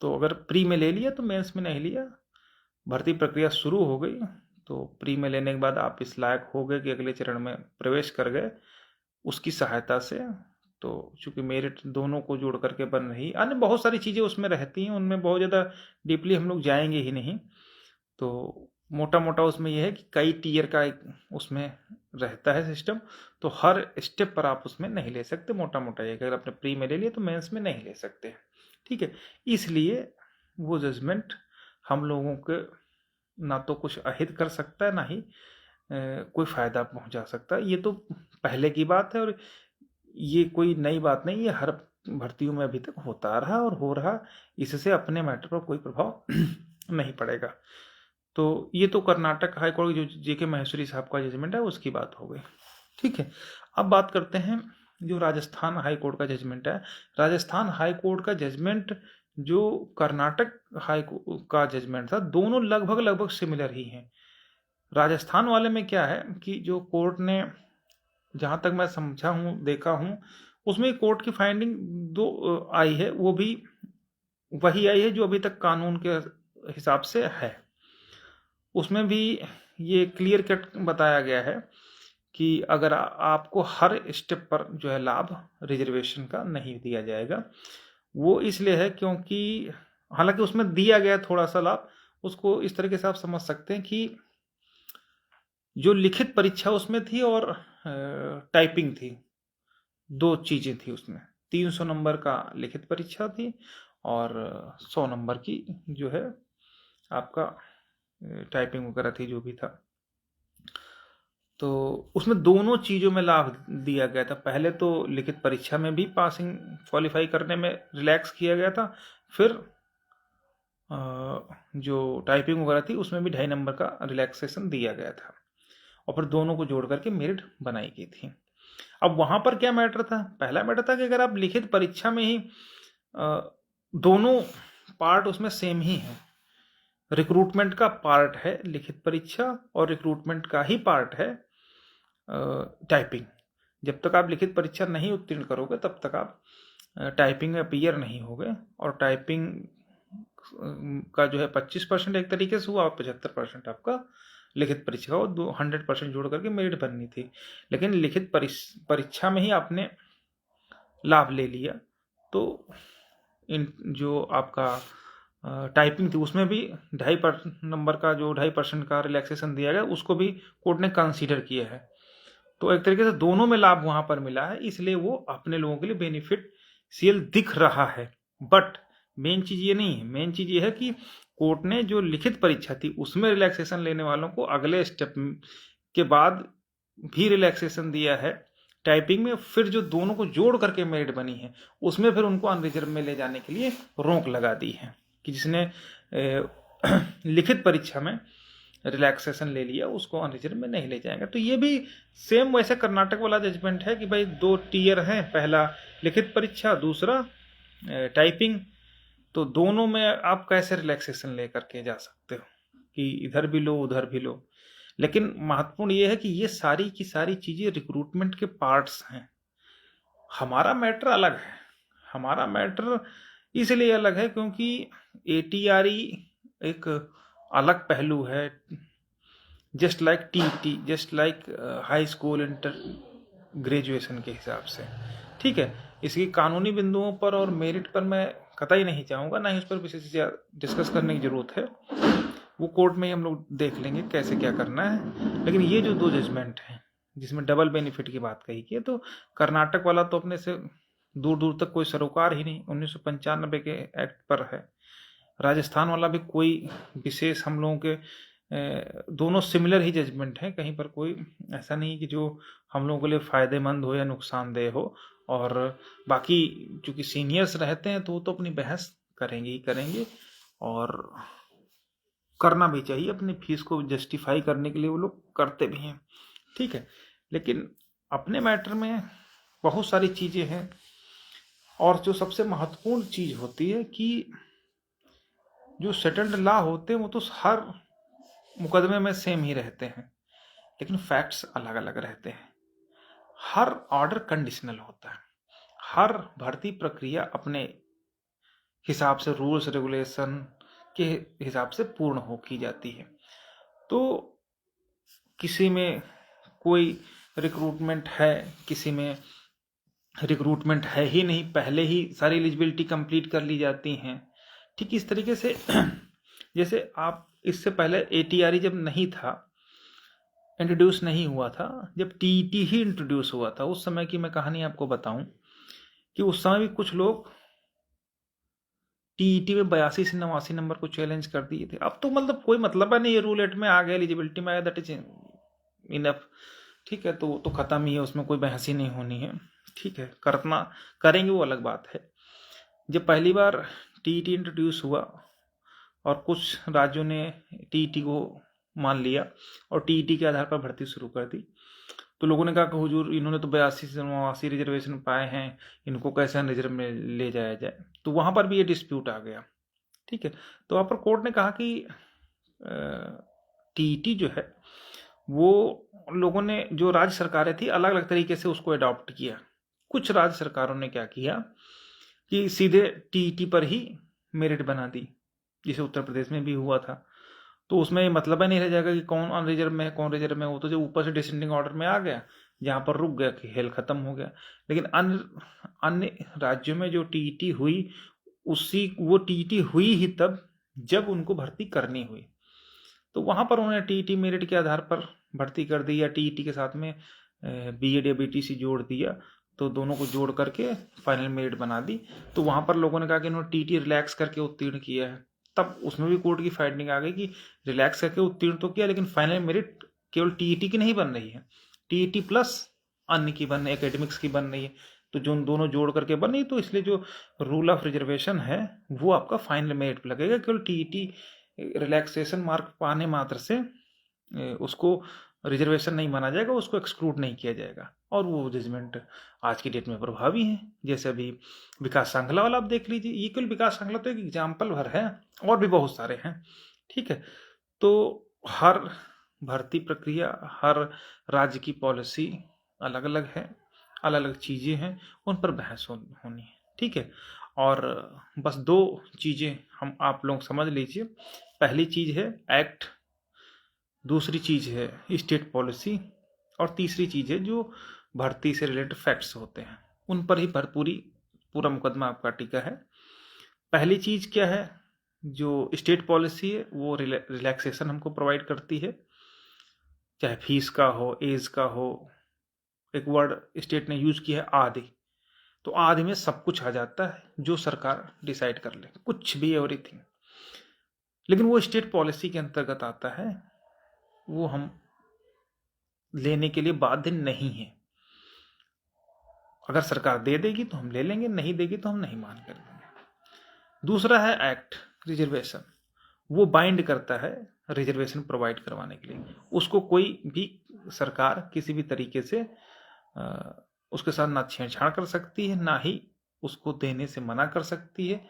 Speaker 1: तो अगर प्री में ले लिया तो मेंस में नहीं लिया, भर्ती प्रक्रिया शुरू हो गई, तो प्री में लेने के बाद आप इस लायक हो गए कि अगले चरण में प्रवेश कर गए उसकी सहायता से। तो चूंकि मेरिट दोनों को जोड़ करके बन रही, अन्य बहुत सारी चीज़ें उसमें रहती हैं, उनमें बहुत ज़्यादा डीपली हम लोग जाएंगे ही नहीं। तो मोटा मोटा उसमें यह है कि कई टीयर का एक उसमें रहता है सिस्टम, तो हर स्टेप पर आप उसमें नहीं ले सकते। मोटा मोटा ये अगर आपने प्री में ले लिया तो मेंस में नहीं ले सकते। ठीक है, इसलिए वो जजमेंट हम लोगों के ना तो कुछ अहित कर सकता है, ना ही कोई फायदा पहुंचा सकता है। ये तो पहले की बात है और ये कोई नई बात नहीं, ये हर भर्तियों में अभी तक होता रहा और हो रहा, इससे अपने मैटर पर कोई प्रभाव नहीं पड़ेगा। तो ये तो कर्नाटक हाई कोर्ट जो जेके महेश्वरी साहब का जजमेंट है उसकी बात हो गई। ठीक है, अब बात करते हैं जो राजस्थान हाई कोर्ट का जजमेंट है। राजस्थान हाई कोर्ट का जजमेंट जो कर्नाटक हाई का जजमेंट था, दोनों लगभग लगभग सिमिलर ही हैं। राजस्थान वाले में क्या है कि जो कोर्ट ने, जहां तक मैं समझा हूं देखा हूं, उसमें कोर्ट की फाइंडिंग दो आई है, वो भी वही आई है जो अभी तक कानून के हिसाब से है। उसमें भी ये क्लियर कट बताया गया है कि अगर आपको हर स्टेप पर जो है लाभ रिजर्वेशन का नहीं दिया जाएगा। वो इसलिए है क्योंकि हालांकि उसमें दिया गया थोड़ा सा लाभ, उसको इस तरीके से आप समझ सकते हैं कि जो लिखित परीक्षा उसमें थी और टाइपिंग थी, दो चीजें थी उसमें। 300 नंबर का लिखित परीक्षा थी और 100 नंबर की जो है आपका टाइपिंग वगैरह थी, जो भी था। तो उसमें दोनों चीजों में लाभ दिया गया था। पहले तो लिखित परीक्षा में भी पासिंग क्वालिफाई करने में रिलैक्स किया गया था, फिर जो टाइपिंग वगैरह थी उसमें भी 2.5 नंबर का रिलैक्सेशन दिया गया था, और फिर दोनों को जोड़ करके मेरिट बनाई गई थी। अब वहां पर क्या मैटर था, पहला मैटर था कि अगर आप लिखित परीक्षा में ही दोनों पार्ट उसमें सेम ही है, रिक्रूटमेंट का पार्ट है लिखित परीक्षा और रिक्रूटमेंट का ही पार्ट है टाइपिंग। जब तक आप लिखित परीक्षा नहीं उत्तीर्ण करोगे तब तक आप टाइपिंग में अपीयर नहीं होगे, और टाइपिंग का जो है 25% एक तरीके से हुआ और 75% आपका लिखित परीक्षा और 100% जोड़ करके मेरिट बननी थी। लेकिन लिखित परीक्षा में ही आपने लाभ ले लिया, तो इन जो आपका टाइपिंग थी उसमें भी 2.5 नंबर का जो 2.5% का रिलैक्सेशन दिया गया उसको भी कोर्ट ने कंसीडर किया है। तो एक तरीके से दोनों में लाभ वहां पर मिला है, इसलिए वो अपने लोगों के लिए बेनिफिशियल दिख रहा है। बट मेन चीज ये नहीं है, मेन चीज ये है कि कोर्ट ने जो लिखित परीक्षा थी उसमें रिलैक्सेशन लेने वालों को अगले स्टेप के बाद भी रिलैक्सेशन दिया है टाइपिंग में, फिर जो दोनों को जोड़ करके मेरिट बनी है उसमें फिर उनको अनरिजर्व में ले जाने के लिए रोक लगा दी है कि जिसने लिखित परीक्षा में रिलैक्सेशन ले लिया उसको अनरिजर्व में नहीं ले जाएंगे। तो ये भी सेम वैसे कर्नाटक वाला जजमेंट है कि भाई 2 टीयर हैं, पहला लिखित परीक्षा, दूसरा टाइपिंग, तो दोनों में आप कैसे रिलैक्सेशन ले करके जा सकते हो कि इधर भी लो उधर भी लो। लेकिन महत्वपूर्ण ये है कि ये सारी की सारी चीजें रिक्रूटमेंट के पार्ट्स हैं। हमारा मैटर अलग है, हमारा मैटर इसलिए अलग है क्योंकि एटीआरई एक अलग पहलू है, just like TET, just like high school inter graduation के हिसाब से। ठीक है, इसकी कानूनी बिंदुओं पर और मेरिट पर मैं कतई नहीं चाहूँगा, ना ही उस पर विशेष डिस्कस करने की जरूरत है, वो कोर्ट में ही हम लोग देख लेंगे कैसे क्या करना है। लेकिन ये जो 2 जजमेंट हैं जिसमें डबल बेनिफिट की बात कही गई है, तो कर्नाटक वाला तो अपने से दूर दूर तक कोई सरोकार ही नहीं 1995 के एक्ट पर है। राजस्थान वाला भी कोई विशेष हम लोगों के दोनों सिमिलर ही जजमेंट हैं, कहीं पर कोई ऐसा नहीं कि जो हम लोगों के लिए फायदेमंद हो या नुकसानदेह हो। और बाकी चूंकि सीनियर्स रहते हैं तो वो तो अपनी बहस करेंगे ही करेंगे, और करना भी चाहिए, अपनी फीस को जस्टिफाई करने के लिए वो लोग करते भी हैं। ठीक है, लेकिन अपने मैटर में बहुत सारी चीजें हैं, और जो सबसे महत्वपूर्ण चीज होती है कि जो सेटल्ड लॉ होते हैं वो तो हर मुकदमे में सेम ही रहते हैं, लेकिन फैक्ट्स अलग अलग रहते हैं। हर ऑर्डर कंडीशनल होता है, हर भर्ती प्रक्रिया अपने हिसाब से रूल्स रेगुलेशन के हिसाब से पूर्ण हो की जाती है। तो किसी में कोई रिक्रूटमेंट है, किसी में रिक्रूटमेंट है ही नहीं, पहले ही सारी एलिजिबिलिटी कंप्लीट कर ली जाती हैं। ठीक इस तरीके से जैसे आप इससे पहले एटीआरई जब नहीं था, इंट्रोड्यूस नहीं हुआ था, जब टीईटी ही इंट्रोड्यूस हुआ था, उस समय की मैं कहानी आपको बताऊं कि उस समय भी कुछ लोग टीईटी में 82 से 89 नंबर को चैलेंज कर दिए थे। अब तो मतलब कोई मतलब है नहीं, ये रूल एट में आ गया, एलिजिबिलिटी में आया, दैट इज इनफ। ठीक है, तो खत्म ही है, उसमें कोई बहस ही नहीं होनी है। ठीक है, करना करेंगे वो अलग बात है। जब पहली बार टीईटी इंट्रोड्यूस हुआ और कुछ राज्यों ने टीईटी को मान लिया और टीईटी के आधार पर भर्ती शुरू कर दी, तो लोगों ने कहा कि हुजूर इन्होंने तो 82 से 89 रिजर्वेशन पाए हैं, इनको कैसे अनरिजर्व में ले जाया जाए। तो वहां पर भी ये डिस्प्यूट आ गया। ठीक है, तो वहां पर कोर्ट ने कहा कि टीईटी जो है वो लोगों ने, जो राज्य सरकारें थी, अलग अलग तरीके से उसको अडॉप्ट किया। कुछ राज्य सरकारों ने क्या किया कि सीधे टीईटी पर ही मेरिट बना दी, जिसे उत्तर प्रदेश में भी हुआ था। तो उसमें ये मतलब ही नहीं रह जाएगा कि कौन अनरिजर्व में है कौन रिजर्व में, वो तो जो ऊपर से डिसेंडिंग ऑर्डर में आ गया, जहां पर रुक गया कि खेल खत्म हो गया। लेकिन अन्य राज्यों में जो टीईटी हुई, वो टीईटी हुई ही तब जब उनको भर्ती करनी हुई, तो वहां पर उन्होंने टीईटी मेरिट के आधार पर भर्ती कर दी, या टीईटी के साथ में बीएड या बीटीसी जोड़ दिया, तो दोनों को जोड़ करके फाइनल मेरिट बना दी। तो वहां पर लोगों ने कहा कि इन्होंने टीईटी रिलैक्स करके उत्तीर्ण किया है। तब उसमें भी कोर्ट की फाइंडिंग आ गई कि रिलैक्स करके उत्तीर्ण तो किया, लेकिन फाइनल मेरिट केवल टीईटी की नहीं बन रही है, टीईटी प्लस अन्य की बन रही है, एकेडमिक्स की बन रही है। तो जो दोनों जोड़ करके बन रही, तो इसलिए जो रूल ऑफ रिजर्वेशन है वो आपका फाइनल मेरिट पर लगेगा। केवल टीईटी रिलैक्सेशन मार्क पाने मात्र से उसको रिजर्वेशन नहीं माना जाएगा, उसको एक्सक्लूड नहीं किया जाएगा। और वो जजमेंट आज की डेट में प्रभावी है। जैसे अभी विकास सांगला वाला आप देख लीजिए, ये केवल विकास सांगला तो एक एग्जाम्पल भर है, और भी बहुत सारे हैं। ठीक है, तो हर भर्ती प्रक्रिया, हर राज्य की पॉलिसी अलग अलग है, अलग अलग चीजें हैं, उन पर बहस होनी है। ठीक है, और बस 2 चीजें हम आप लोग समझ लीजिए। पहली चीज है एक्ट, दूसरी चीज है स्टेट पॉलिसी, और तीसरी चीज है जो भर्ती से रिलेटेड फैक्ट्स होते हैं, उन पर ही पूरा मुकदमा आपका टिका है। पहली चीज क्या है, जो स्टेट पॉलिसी है वो रिलैक्सेशन हमको प्रोवाइड करती है, चाहे फीस का हो, एज का हो। एक वर्ड स्टेट ने यूज किया है आदि, तो आदि में सब कुछ आ जाता है जो सरकार डिसाइड कर ले, कुछ भी, एवरीथिंग। लेकिन वो स्टेट पॉलिसी के अंतर्गत आता है, वो हम लेने के लिए बाध्य नहीं है। अगर सरकार दे देगी तो हम ले लेंगे, नहीं देगी तो हम नहीं मान कर लेंगे। दूसरा है एक्ट रिजर्वेशन, वो बाइंड करता है रिजर्वेशन प्रोवाइड करवाने के लिए। उसको कोई भी सरकार किसी भी तरीके से उसके साथ ना छेड़छाड़ कर सकती है, ना ही उसको देने से मना कर सकती है।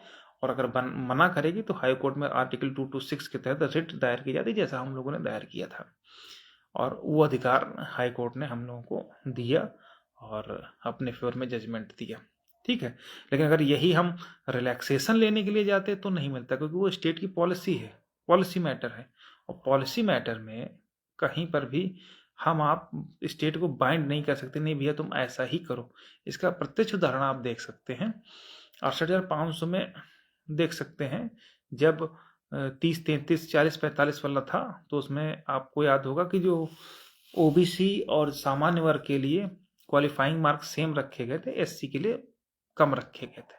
Speaker 1: और अगर मना करेगी तो हाई कोर्ट में आर्टिकल 226 के तहत रिट दायर की जाती है, जैसा हम लोगों ने दायर किया था। और वो अधिकार हाई कोर्ट ने हम लोगों को दिया और अपने फेवर में जजमेंट दिया। ठीक है, लेकिन अगर यही हम रिलैक्सेशन लेने के लिए जाते तो नहीं मिलता, क्योंकि वो स्टेट की पॉलिसी है, पॉलिसी मैटर है। और पॉलिसी मैटर में कहीं पर भी हम आप स्टेट को बाइंड नहीं कर सकते, नहीं भैया तुम ऐसा ही करो। इसका प्रत्यक्ष उदाहरण आप देख सकते हैं 68,500 में देख सकते हैं, जब 30, 33, 40, 45 वाला था, तो उसमें आपको याद होगा कि जो ओबीसी और सामान्य वर्ग के लिए क्वालिफाइंग मार्क्स सेम रखे गए थे, एससी के लिए कम रखे गए थे।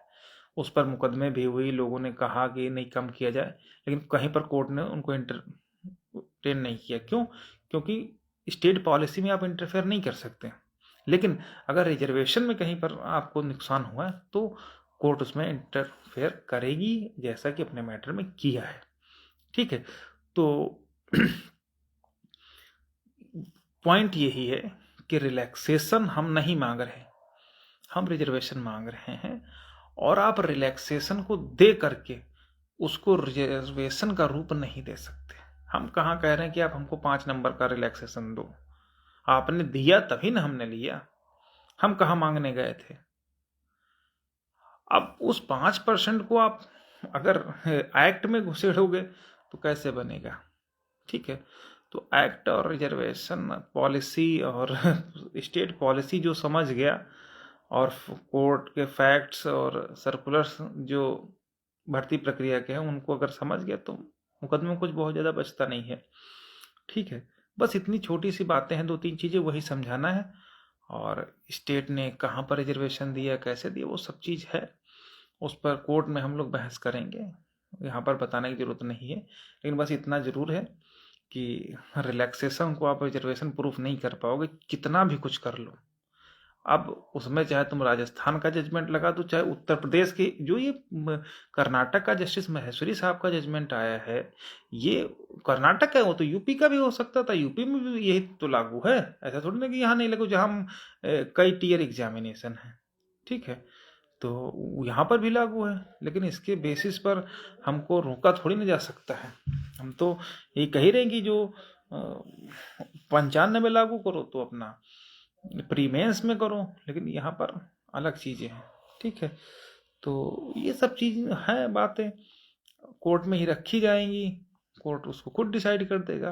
Speaker 1: उस पर मुकदमे भी हुई, लोगों ने कहा कि नहीं कम किया जाए, लेकिन कहीं पर कोर्ट ने उनको इंटरटेन नहीं किया। क्यों? क्योंकि स्टेट पॉलिसी में आप इंटरफेयर नहीं कर सकते, लेकिन अगर रिजर्वेशन में कहीं पर आपको नुकसान हुआ है तो कोर्ट उसमें इंटरफेयर करेगी, जैसा कि अपने मैटर में किया है। ठीक है, तो पॉइंट यही है कि रिलैक्सेशन हम नहीं मांग रहे, हम रिजर्वेशन मांग रहे हैं, और आप रिलैक्सेशन को दे करके उसको रिजर्वेशन का रूप नहीं दे सकते। हम कहाँ कह रहे हैं कि आप हमको 5 नंबर का रिलैक्सेशन दो, आपने दिया तभी ना हमने लिया, हम कहाँ मांगने गए थे। अब उस 5% को आप अगर एक्ट में घुसेड़ोगे तो कैसे बनेगा? ठीक है, तो एक्ट और रिजर्वेशन पॉलिसी और स्टेट पॉलिसी जो समझ गया, और कोर्ट के फैक्ट्स और सर्कुलर्स जो भर्ती प्रक्रिया के हैं उनको अगर समझ गया तो मुकदमे में कुछ बहुत ज़्यादा बचता नहीं है। ठीक है, बस इतनी छोटी सी बातें हैं, 2-3 चीज़ें वही समझाना है। और स्टेट ने कहाँ पर रिजर्वेशन दिया, कैसे दिया, वो सब चीज़ है, उस पर कोर्ट में हम लोग बहस करेंगे, यहाँ पर बताने की ज़रूरत नहीं है। लेकिन बस इतना ज़रूर है कि रिलैक्सेशन को आप रिजर्वेशन प्रूफ नहीं कर पाओगे, कितना भी कुछ कर लो। अब उसमें चाहे तुम राजस्थान का जजमेंट लगा दो, चाहे उत्तर प्रदेश के, जो ये कर्नाटक का जस्टिस महेश्वरी साहब का जजमेंट आया है, ये कर्नाटक है, वो तो यूपी का भी हो सकता था, यूपी में भी यही तो लागू है। ऐसा थोड़ी ना कि यहाँ नहीं लागू, जहाँ कई टियर एग्जामिनेशन है। ठीक है, तो यहाँ पर भी लागू है, लेकिन इसके बेसिस पर हमको रोका थोड़ी ना जा सकता है। हम तो ये कह ही रहे हैं कि जो 95 में लागू करो तो अपना प्री मेंस में करो, लेकिन यहाँ पर अलग चीज़ें हैं। ठीक है, तो ये सब चीज़ है, बातें कोर्ट में ही रखी जाएंगी, कोर्ट उसको खुद डिसाइड कर देगा।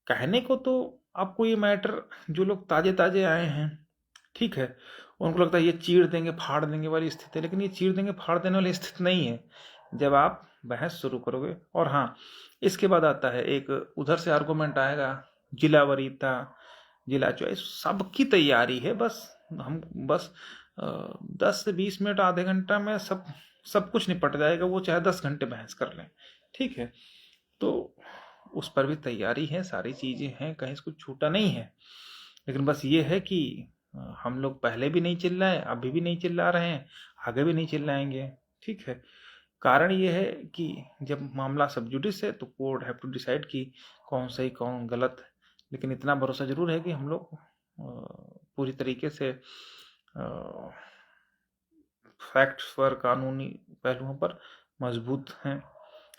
Speaker 1: कहने को तो आपको ये मैटर, जो लोग ताजे ताजे आए हैं, ठीक है, उनको लगता है ये चीर देंगे फाड़ देंगे वाली स्थिति है, लेकिन ये चीर देंगे फाड़ देने वाली स्थिति नहीं है जब आप बहस शुरू करोगे। और हाँ, इसके बाद आता है एक उधर से आर्गूमेंट आएगा, जिला वरीयता, जिला चॉइस, सबकी तैयारी है, बस हम बस 10 से 20 मिनट आधे घंटा में सब कुछ निपट जाएगा, वो चाहे 10 घंटे बहस कर लें। ठीक है, तो उस पर भी तैयारी है, सारी चीज़ें हैं, कहीं से कुछ छूटा नहीं है। लेकिन बस ये है कि हम लोग पहले भी नहीं चिल्लाए, अभी भी नहीं चिल्ला रहे हैं, आगे भी नहीं चिल्लाएंगे। ठीक है, कारण ये है कि जब मामला सब जुडिस है तो कोर्ट हैव टू डिसाइड कि कौन सही कौन गलत। लेकिन इतना भरोसा जरूर है कि हम लोग पूरी तरीके से फैक्ट्स पर, कानूनी पहलुओं पर मजबूत हैं।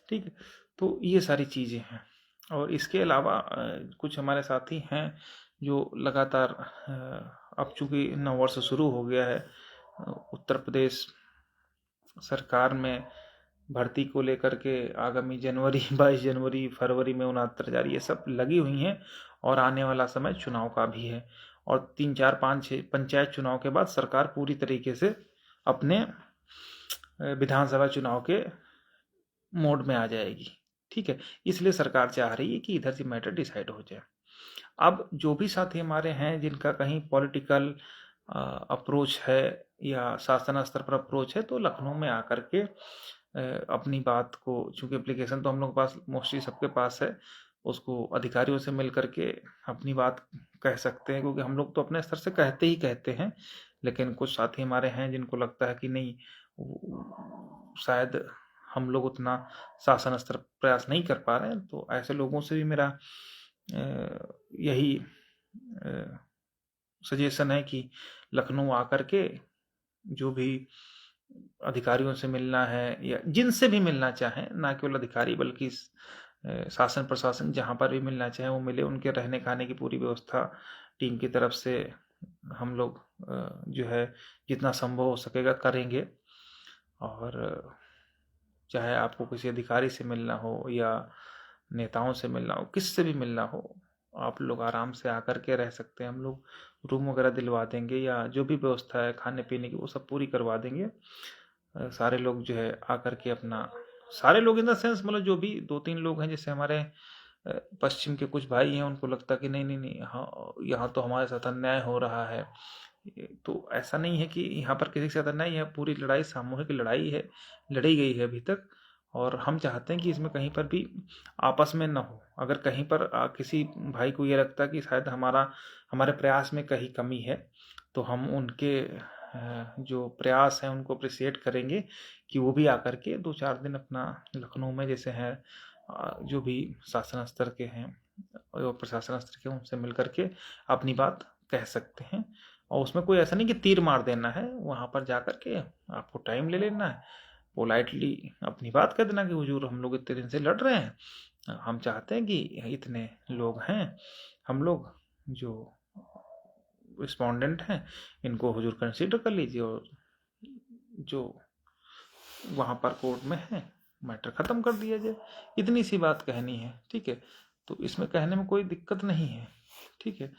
Speaker 1: ठीक है, तो ये सारी चीज़ें हैं। और इसके अलावा कुछ हमारे साथी हैं जो लगातार, अब चूंकि नववर्ष शुरू हो गया है, उत्तर प्रदेश सरकार में भर्ती को लेकर के आगामी जनवरी 22 जनवरी फरवरी में 69 जारी, ये सब लगी हुई हैं, और आने वाला समय चुनाव का भी है। और 3, 4, 5, 6 पंचायत चुनाव के बाद सरकार पूरी तरीके से अपने विधानसभा चुनाव के मोड में आ जाएगी। ठीक है, इसलिए सरकार चाह रही है कि इधर से मैटर डिसाइड हो जाए। अब जो भी साथी हमारे हैं जिनका कहीं पॉलिटिकल अप्रोच है या शासन स्तर पर अप्रोच है, तो लखनऊ में आकर के अपनी बात को, चूंकि एप्लीकेशन तो हम लोग के पास मोस्टली सबके पास है, उसको अधिकारियों से मिल करके अपनी बात कह सकते हैं। क्योंकि हम लोग तो अपने स्तर से कहते ही कहते हैं, लेकिन कुछ साथी हमारे हैं जिनको लगता है कि नहीं, शायद हम लोग उतना शासन स्तर प्रयास नहीं कर पा रहे हैं, तो ऐसे लोगों से भी मेरा यही सजेशन है कि लखनऊ आकर के जो भी अधिकारियों से मिलना है या जिनसे भी मिलना चाहें, ना केवल अधिकारी बल्कि शासन प्रशासन जहाँ पर भी मिलना चाहे वो मिले। उनके रहने खाने की पूरी व्यवस्था टीम की तरफ से हम लोग जो है जितना संभव हो सकेगा करेंगे। और चाहे आपको किसी अधिकारी से मिलना हो या नेताओं से मिलना हो, किससे भी मिलना हो, आप लोग आराम से आकर के रह सकते हैं, हम लोग रूम वगैरह दिलवा देंगे, या जो भी व्यवस्था है खाने पीने की वो सब पूरी करवा देंगे। सारे लोग जो है आकर के अपना, सारे लोग इन द सेंस मतलब जो भी 2-3 लोग हैं, जैसे हमारे पश्चिम के कुछ भाई हैं, उनको लगता कि नहीं नहीं नहीं, हाँ यहाँ तो हमारे साथ अन्याय हो रहा है। तो ऐसा नहीं है कि यहाँ पर किसी के साथ अन्याय है, पूरी लड़ाई सामूहिक लड़ाई है, लड़ी गई है अभी तक। और हम चाहते हैं कि इसमें कहीं पर भी आपस में न हो। अगर कहीं पर किसी भाई को ये लगता कि शायद हमारे प्रयास में कहीं कमी है, तो हम उनके जो प्रयास हैं उनको अप्रिशिएट करेंगे कि वो भी आकर के 2-4 दिन अपना लखनऊ में जैसे है जो भी शासन स्तर के हैं और प्रशासन स्तर के, उनसे मिल करके अपनी बात कह सकते हैं। और उसमें कोई ऐसा नहीं कि तीर मार देना है, वहाँ पर जा कर के आपको टाइम ले लेना है, पोलाइटली अपनी बात कह देना कि हुजूर हम लोग इतने दिन से लड़ रहे हैं, हम चाहते हैं कि इतने लोग हैं, हम लोग जो रिस्पोंडेंट हैं इनको हुजूर कंसीडर कर लीजिए, और जो वहाँ पर कोर्ट में है मैटर ख़त्म कर दिया जाए। इतनी सी बात कहनी है, ठीक है। तो इसमें कहने में कोई दिक्कत नहीं है, ठीक है।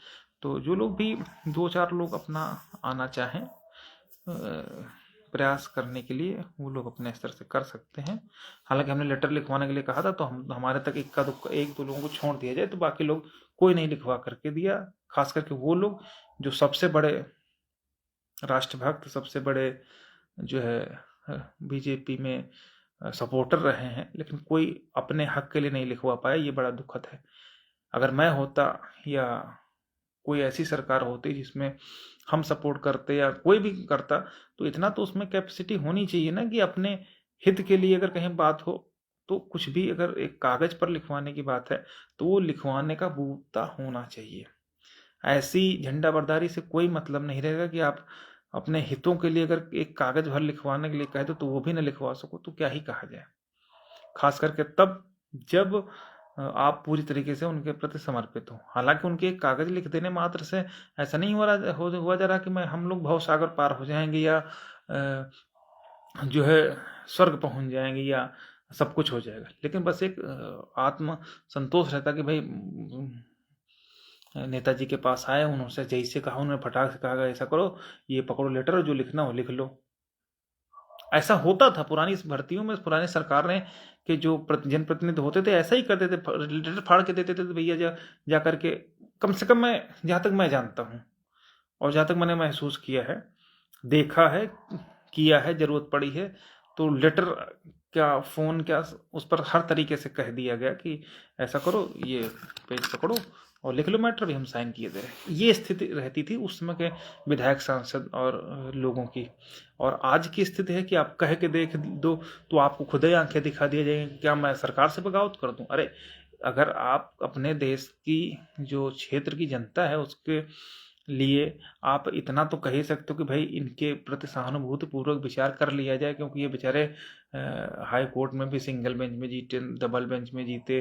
Speaker 1: तो जो लोग भी 2-4 लोग अपना आना चाहें प्रयास करने के लिए, वो लोग अपने स्तर से कर सकते हैं। हालांकि हमने लेटर लिखवाने के लिए कहा था, तो हमारे तक इक्का दुक्का 1-2 लोगों को छोड़ दिया जाए, तो बाकी लोग कोई नहीं लिखवा करके दिया। खास करके वो लोग जो सबसे बड़े राष्ट्रभक्त, सबसे बड़े जो है बीजेपी में सपोर्टर रहे हैं, लेकिन कोई अपने हक के लिए नहीं लिखवा पाया, ये बड़ा दुखद है। अगर मैं होता या कोई ऐसी सरकार होती जिसमें हम सपोर्ट करते या कोई भी करता, तो इतना तो उसमें कैपेसिटी होनी चाहिए ना कि अपने हित के लिए अगर कहीं बात हो, तो कुछ भी अगर एक कागज पर लिखवाने की बात है, तो वो लिखवाने का बूता होना चाहिए। ऐसी झंडा बरदारी से कोई मतलब नहीं रहेगा कि आप अपने हितों के लिए अगर एक कागज भर लिखवाने के लिए कहे तो वो भी ना लिखवा सको, तो क्या ही कहा जाए। खास करके तब जब आप पूरी तरीके से उनके प्रति समर्पित हो। हालांकि उनके एक कागज लिख देने मात्र से ऐसा नहीं हुआ जा रहा कि मैं हम लोग भवसागर पार हो जाएंगे, या जो है स्वर्ग पहुंच जाएंगे, या सब कुछ हो जाएगा। लेकिन बस एक आत्म संतोष रहता कि भाई नेताजी के पास आए, उन्होंने जैसे कहा, उन्होंने फटाक से कहा ऐसा करो, ये पकड़ो लेटर, जो लिखना हो लिख लो। ऐसा होता था पुरानी भर्तियों में, पुरानी सरकार ने के जो जनप्रतिनिधि होते थे ऐसा ही करते थे, लेटर फाड़ के देते थे, तो भैया जा करके, कम से कम मैं जहाँ तक मैं जानता हूँ और जहाँ तक मैंने महसूस किया है, देखा है, किया है, जरूरत पड़ी है तो लेटर क्या, फोन क्या, उस पर हर तरीके से कह दिया गया कि ऐसा करो, ये पेज पकड़ो और लिख लो मैटर, भी हम साइन किए दे रहे। ये स्थिति रहती थी उस समय के विधायक, सांसद और लोगों की। और आज की स्थिति है कि आप कह के देख दो तो आपको खुद ही आंखें दिखा दिया जाएंगे, क्या मैं सरकार से बगावत कर दूं? अरे अगर आप अपने देश की जो क्षेत्र की जनता है उसके लिए आप इतना तो कह ही सकते हो कि भाई इनके प्रति सहानुभूति पूर्वक विचार कर लिया जाए, क्योंकि ये बेचारे हाई कोर्ट में भी सिंगल बेंच में जीते, डबल बेंच में जीते,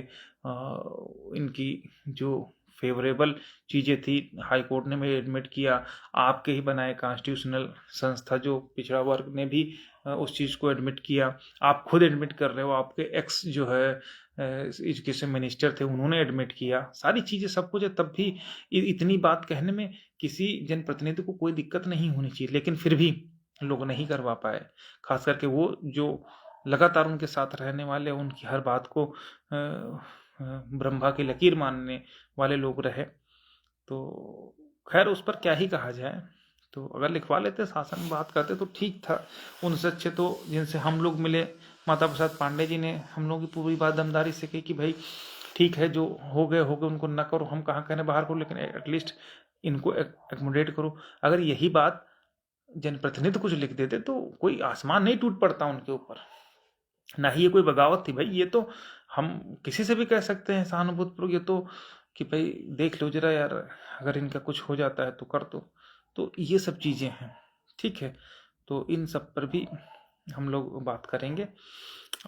Speaker 1: इनकी जो फेवरेबल चीज़ें थी हाई कोर्ट ने भी एडमिट किया, आपके ही बनाए कॉन्स्टिट्यूशनल संस्था जो पिछड़ा वर्ग ने भी उस चीज़ को एडमिट किया, आप खुद एडमिट कर रहे हो, आपके एक्स जो है एजुकेशन मिनिस्टर थे उन्होंने एडमिट किया, सारी चीज़ें सब कुछ है, तब भी इतनी बात कहने में किसी जनप्रतिनिधि को कोई दिक्कत नहीं होनी चाहिए, लेकिन फिर भी लोग नहीं करवा पाए। खास करके वो जो लगातार उनके साथ रहने वाले, उनकी हर बात को ब्रह्मा की लकीर मानने वाले लोग रहे। तो खैर उस पर क्या ही कहा जाए। तो अगर लिखवा लेते, शासन में बात करते तो ठीक था। उनसे अच्छे तो जिनसे हम लोग मिले, माता प्रसाद पांडे जी ने हम लोग की पूरी बात दमदारी से कही कि भाई ठीक है, जो हो गए उनको न करो, हम कहाँ कहने बाहर करो, लेकिन एटलीस्ट इनको एकोमोडेट करो। अगर यही बात जनप्रतिनिधि कुछ लिख देते तो कोई आसमान नहीं टूट पड़ता उनके ऊपर। ना ही ये कोई बगावत थी भाई, ये तो हम किसी से भी कह सकते हैं सहानुभूतिपूर्वक, ये तो कि भाई देख लो जरा यार, अगर इनका कुछ हो जाता है तो कर दो। तो ये सब चीज़ें हैं, ठीक है। तो इन सब पर भी हम लोग बात करेंगे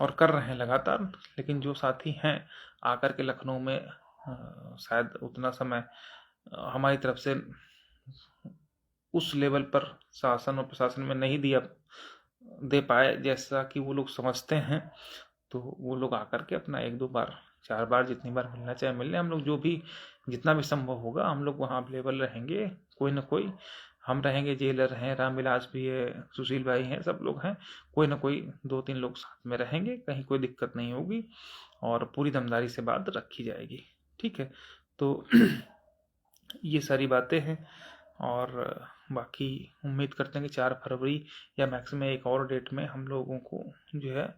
Speaker 1: और कर रहे हैं लगातार। लेकिन जो साथी हैं आकर के लखनऊ में शायद उतना समय हमारी तरफ से उस लेवल पर शासन और प्रशासन में नहीं दे पाए जैसा कि वो लोग समझते हैं, तो वो लोग आकर के अपना 1-2 बार 4 बार जितनी बार मिलना चाहे मिल लें, हम लोग जो भी जितना भी संभव होगा हम लोग वहाँ अवेलेबल रहेंगे। कोई ना कोई हम रहेंगे, जेलर हैं, रामविलास भी है, सुशील भाई हैं, सब लोग हैं, कोई ना कोई 2-3 लोग साथ में रहेंगे, कहीं कोई दिक्कत नहीं होगी और पूरी दमदारी से बात रखी जाएगी। ठीक है, तो ये सारी बातें हैं और बाकी उम्मीद करते हैं कि 4 फरवरी या मैक्सिमम एक और डेट में हम लोगों को जो है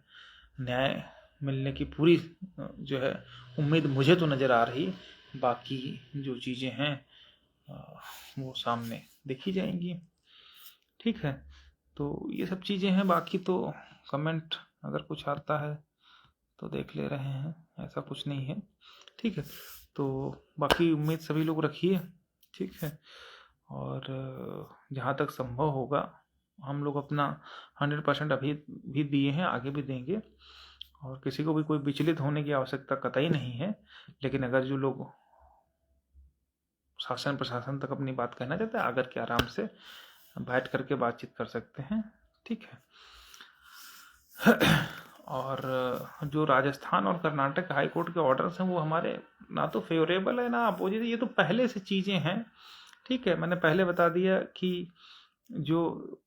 Speaker 1: न्याय मिलने की पूरी जो है उम्मीद मुझे तो नज़र आ रही। बाकी जो चीज़ें हैं वो सामने देखी जाएंगी। ठीक है, तो ये सब चीज़ें हैं। बाकी तो कमेंट अगर कुछ आता है तो देख ले रहे हैं, ऐसा कुछ नहीं है। ठीक है, तो बाकी उम्मीद सभी लोग रखिए। ठीक है, और जहाँ तक संभव होगा हम लोग अपना 100% अभी भी दिए हैं, आगे भी देंगे और किसी को भी कोई विचलित होने की आवश्यकता कतई नहीं है। लेकिन अगर जो लोग शासन प्रशासन तक अपनी बात कहना चाहते हैं, आकर के आराम से बैठ करके बातचीत कर सकते हैं। ठीक है, और जो राजस्थान और कर्नाटक हाई कोर्ट के ऑर्डर्स हैं वो हमारे ना तो फेवरेबल है ना अपोजिट, ये तो पहले से चीज़ें हैं। ठीक है, मैंने पहले बता दिया कि जो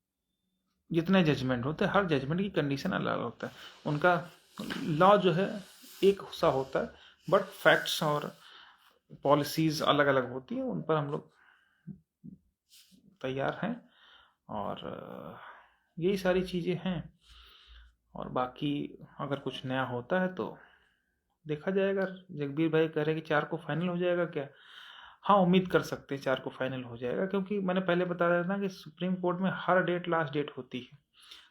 Speaker 1: जितने जजमेंट होते हैं हर जजमेंट की कंडीशन अलग होता है, उनका लॉ जो है एक सा होता है, बट फैक्ट्स और पॉलिसीज अलग अलग होती हैं। उन पर हम लोग तैयार हैं और यही सारी चीज़ें हैं। और बाकी अगर कुछ नया होता है तो देखा जाएगा। जगबीर भाई कह रहे हैं कि 4 को फाइनल हो जाएगा क्या? हाँ, उम्मीद कर सकते हैं 4 को फाइनल हो जाएगा, क्योंकि मैंने पहले बताया था कि सुप्रीम कोर्ट में हर डेट लास्ट डेट होती है,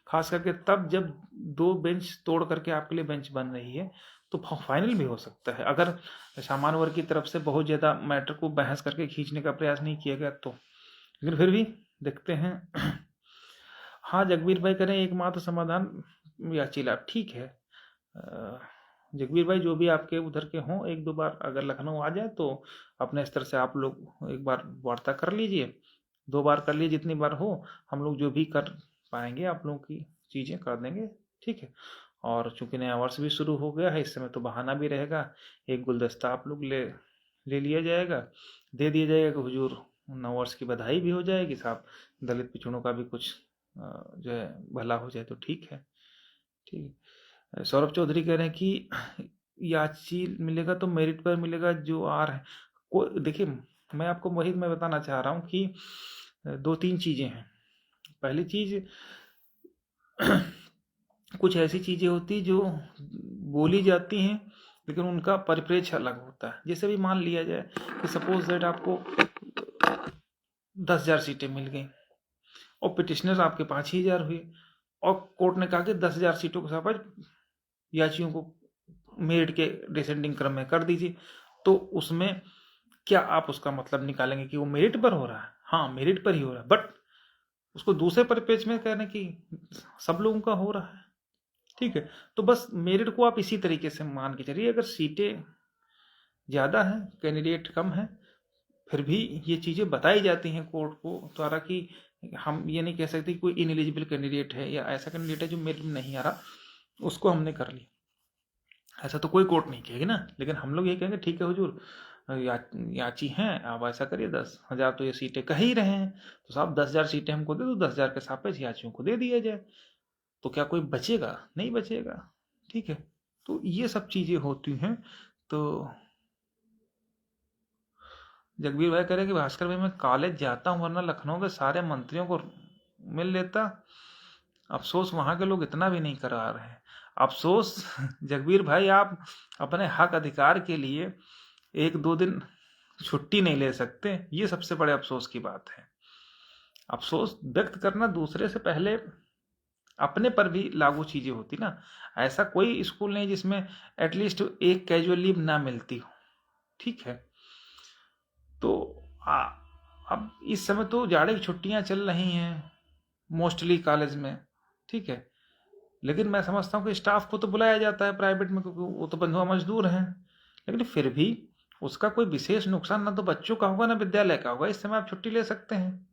Speaker 1: खास करके तब जब 2 बेंच तोड़ करके आपके लिए बेंच बन रही है, तो फाइनल भी हो सकता है अगर सामान्य वर्ग की तरफ से बहुत ज़्यादा मैटर को बहस करके खींचने का प्रयास नहीं किया गया तो। लेकिन फिर भी देखते हैं। हाँ, जगबीर भाई करें एकमात्र समाधान याची लाभ, ठीक है। जगबीर भाई जो भी आपके उधर के हों, 1-2 बार अगर लखनऊ आ जाए तो अपने स्तर से आप लोग एक बार वार्ता कर लीजिए, 2 बार कर लीजिए, जितनी बार हो हम लोग जो भी कर पाएंगे आप लोगों की चीज़ें कर देंगे। ठीक है, और चूंकि नया वर्ष भी शुरू हो गया है, इस समय तो बहाना भी रहेगा, एक गुलदस्ता आप लोग ले लिया जाएगा, दे दिया जाएगा कि हुजूर नव वर्ष की बधाई भी हो जाएगी, साहब दलित पिछड़ों का भी कुछ जो है भला हो जाए तो ठीक है। ठीक है, सौरभ चौधरी कह रहे हैं कि याची मिलेगा तो मेरिट पर मिलेगा जो आर है। को देखिए, मैं आपको वही मैं बताना चाह रहा हूँ कि 2-3 चीज़ें हैं। पहली चीज़, कुछ ऐसी चीज़ें होती जो बोली जाती हैं लेकिन उनका परिप्रेक्ष्य अलग होता है। जैसे भी मान लिया जाए कि सपोज दैट आपको 10,000 सीटें मिल गई और पिटिशनर आपके 5,000 हुए और कोर्ट ने कहा कि 10,000 सीटों के साथ याचियों को मेरिट के डिसेंडिंग क्रम में कर दीजिए, तो उसमें क्या आप उसका मतलब निकालेंगे कि वो मेरिट पर हो रहा है? हाँ, मेरिट पर ही हो रहा है, बट उसको दूसरे परिप्रेक्ष्य में कहने की सब लोगों का हो रहा है। ठीक है, तो बस मेरिट को आप इसी तरीके से मान के चलिए। अगर सीटें ज़्यादा हैं, कैंडिडेट कम है, फिर भी ये चीज़ें बताई जाती हैं कोर्ट को द्वारा कि हम ये नहीं कह सकते कोई इनएलिजिबल कैंडिडेट है या ऐसा कैंडिडेट है जो मेरिट में नहीं आ रहा, उसको हमने कर लिया, ऐसा तो कोई कोर्ट नहीं कहेगी ना। लेकिन हम लोग ये कहेंगे ठीक है हुजूर, याची हैं, आप ऐसा करिए, 10,000 तो ये सीटें कह ही रहे हैं, तो साहब 10,000 सीटें हमको दे दो, 10,000 के सापेक्ष याचियों को दे दिया जाए, तो क्या कोई बचेगा? नहीं बचेगा। ठीक है, तो ये सब चीज़ें होती हैं। तो जगबीर भाई कह रहे कि भास्कर भाई मैं कॉलेज जाता हूँ वरना लखनऊ के सारे मंत्रियों को मिल लेता, अफसोस वहाँ के लोग इतना भी नहीं करा रहे हैं। अफसोस जगबीर भाई, आप अपने हक अधिकार के लिए 1-2 दिन छुट्टी नहीं ले सकते, ये सबसे बड़े अफसोस की बात है। अफसोस व्यक्त करना दूसरे से पहले अपने पर भी लागू चीजें होती ना। ऐसा कोई स्कूल नहीं जिसमें एटलीस्ट एक कैजुअल लीव ना मिलती हो। ठीक है, तो अब इस समय तो जाड़े की छुट्टियां चल रही हैं मोस्टली कॉलेज में। ठीक है, लेकिन मैं समझता हूँ कि स्टाफ को तो बुलाया जाता है प्राइवेट में, क्योंकि वो तो बंधुआ मजदूर हैं। लेकिन फिर भी उसका कोई विशेष नुकसान ना तो बच्चों का होगा ना विद्यालय का होगा, इस समय आप छुट्टी ले सकते हैं।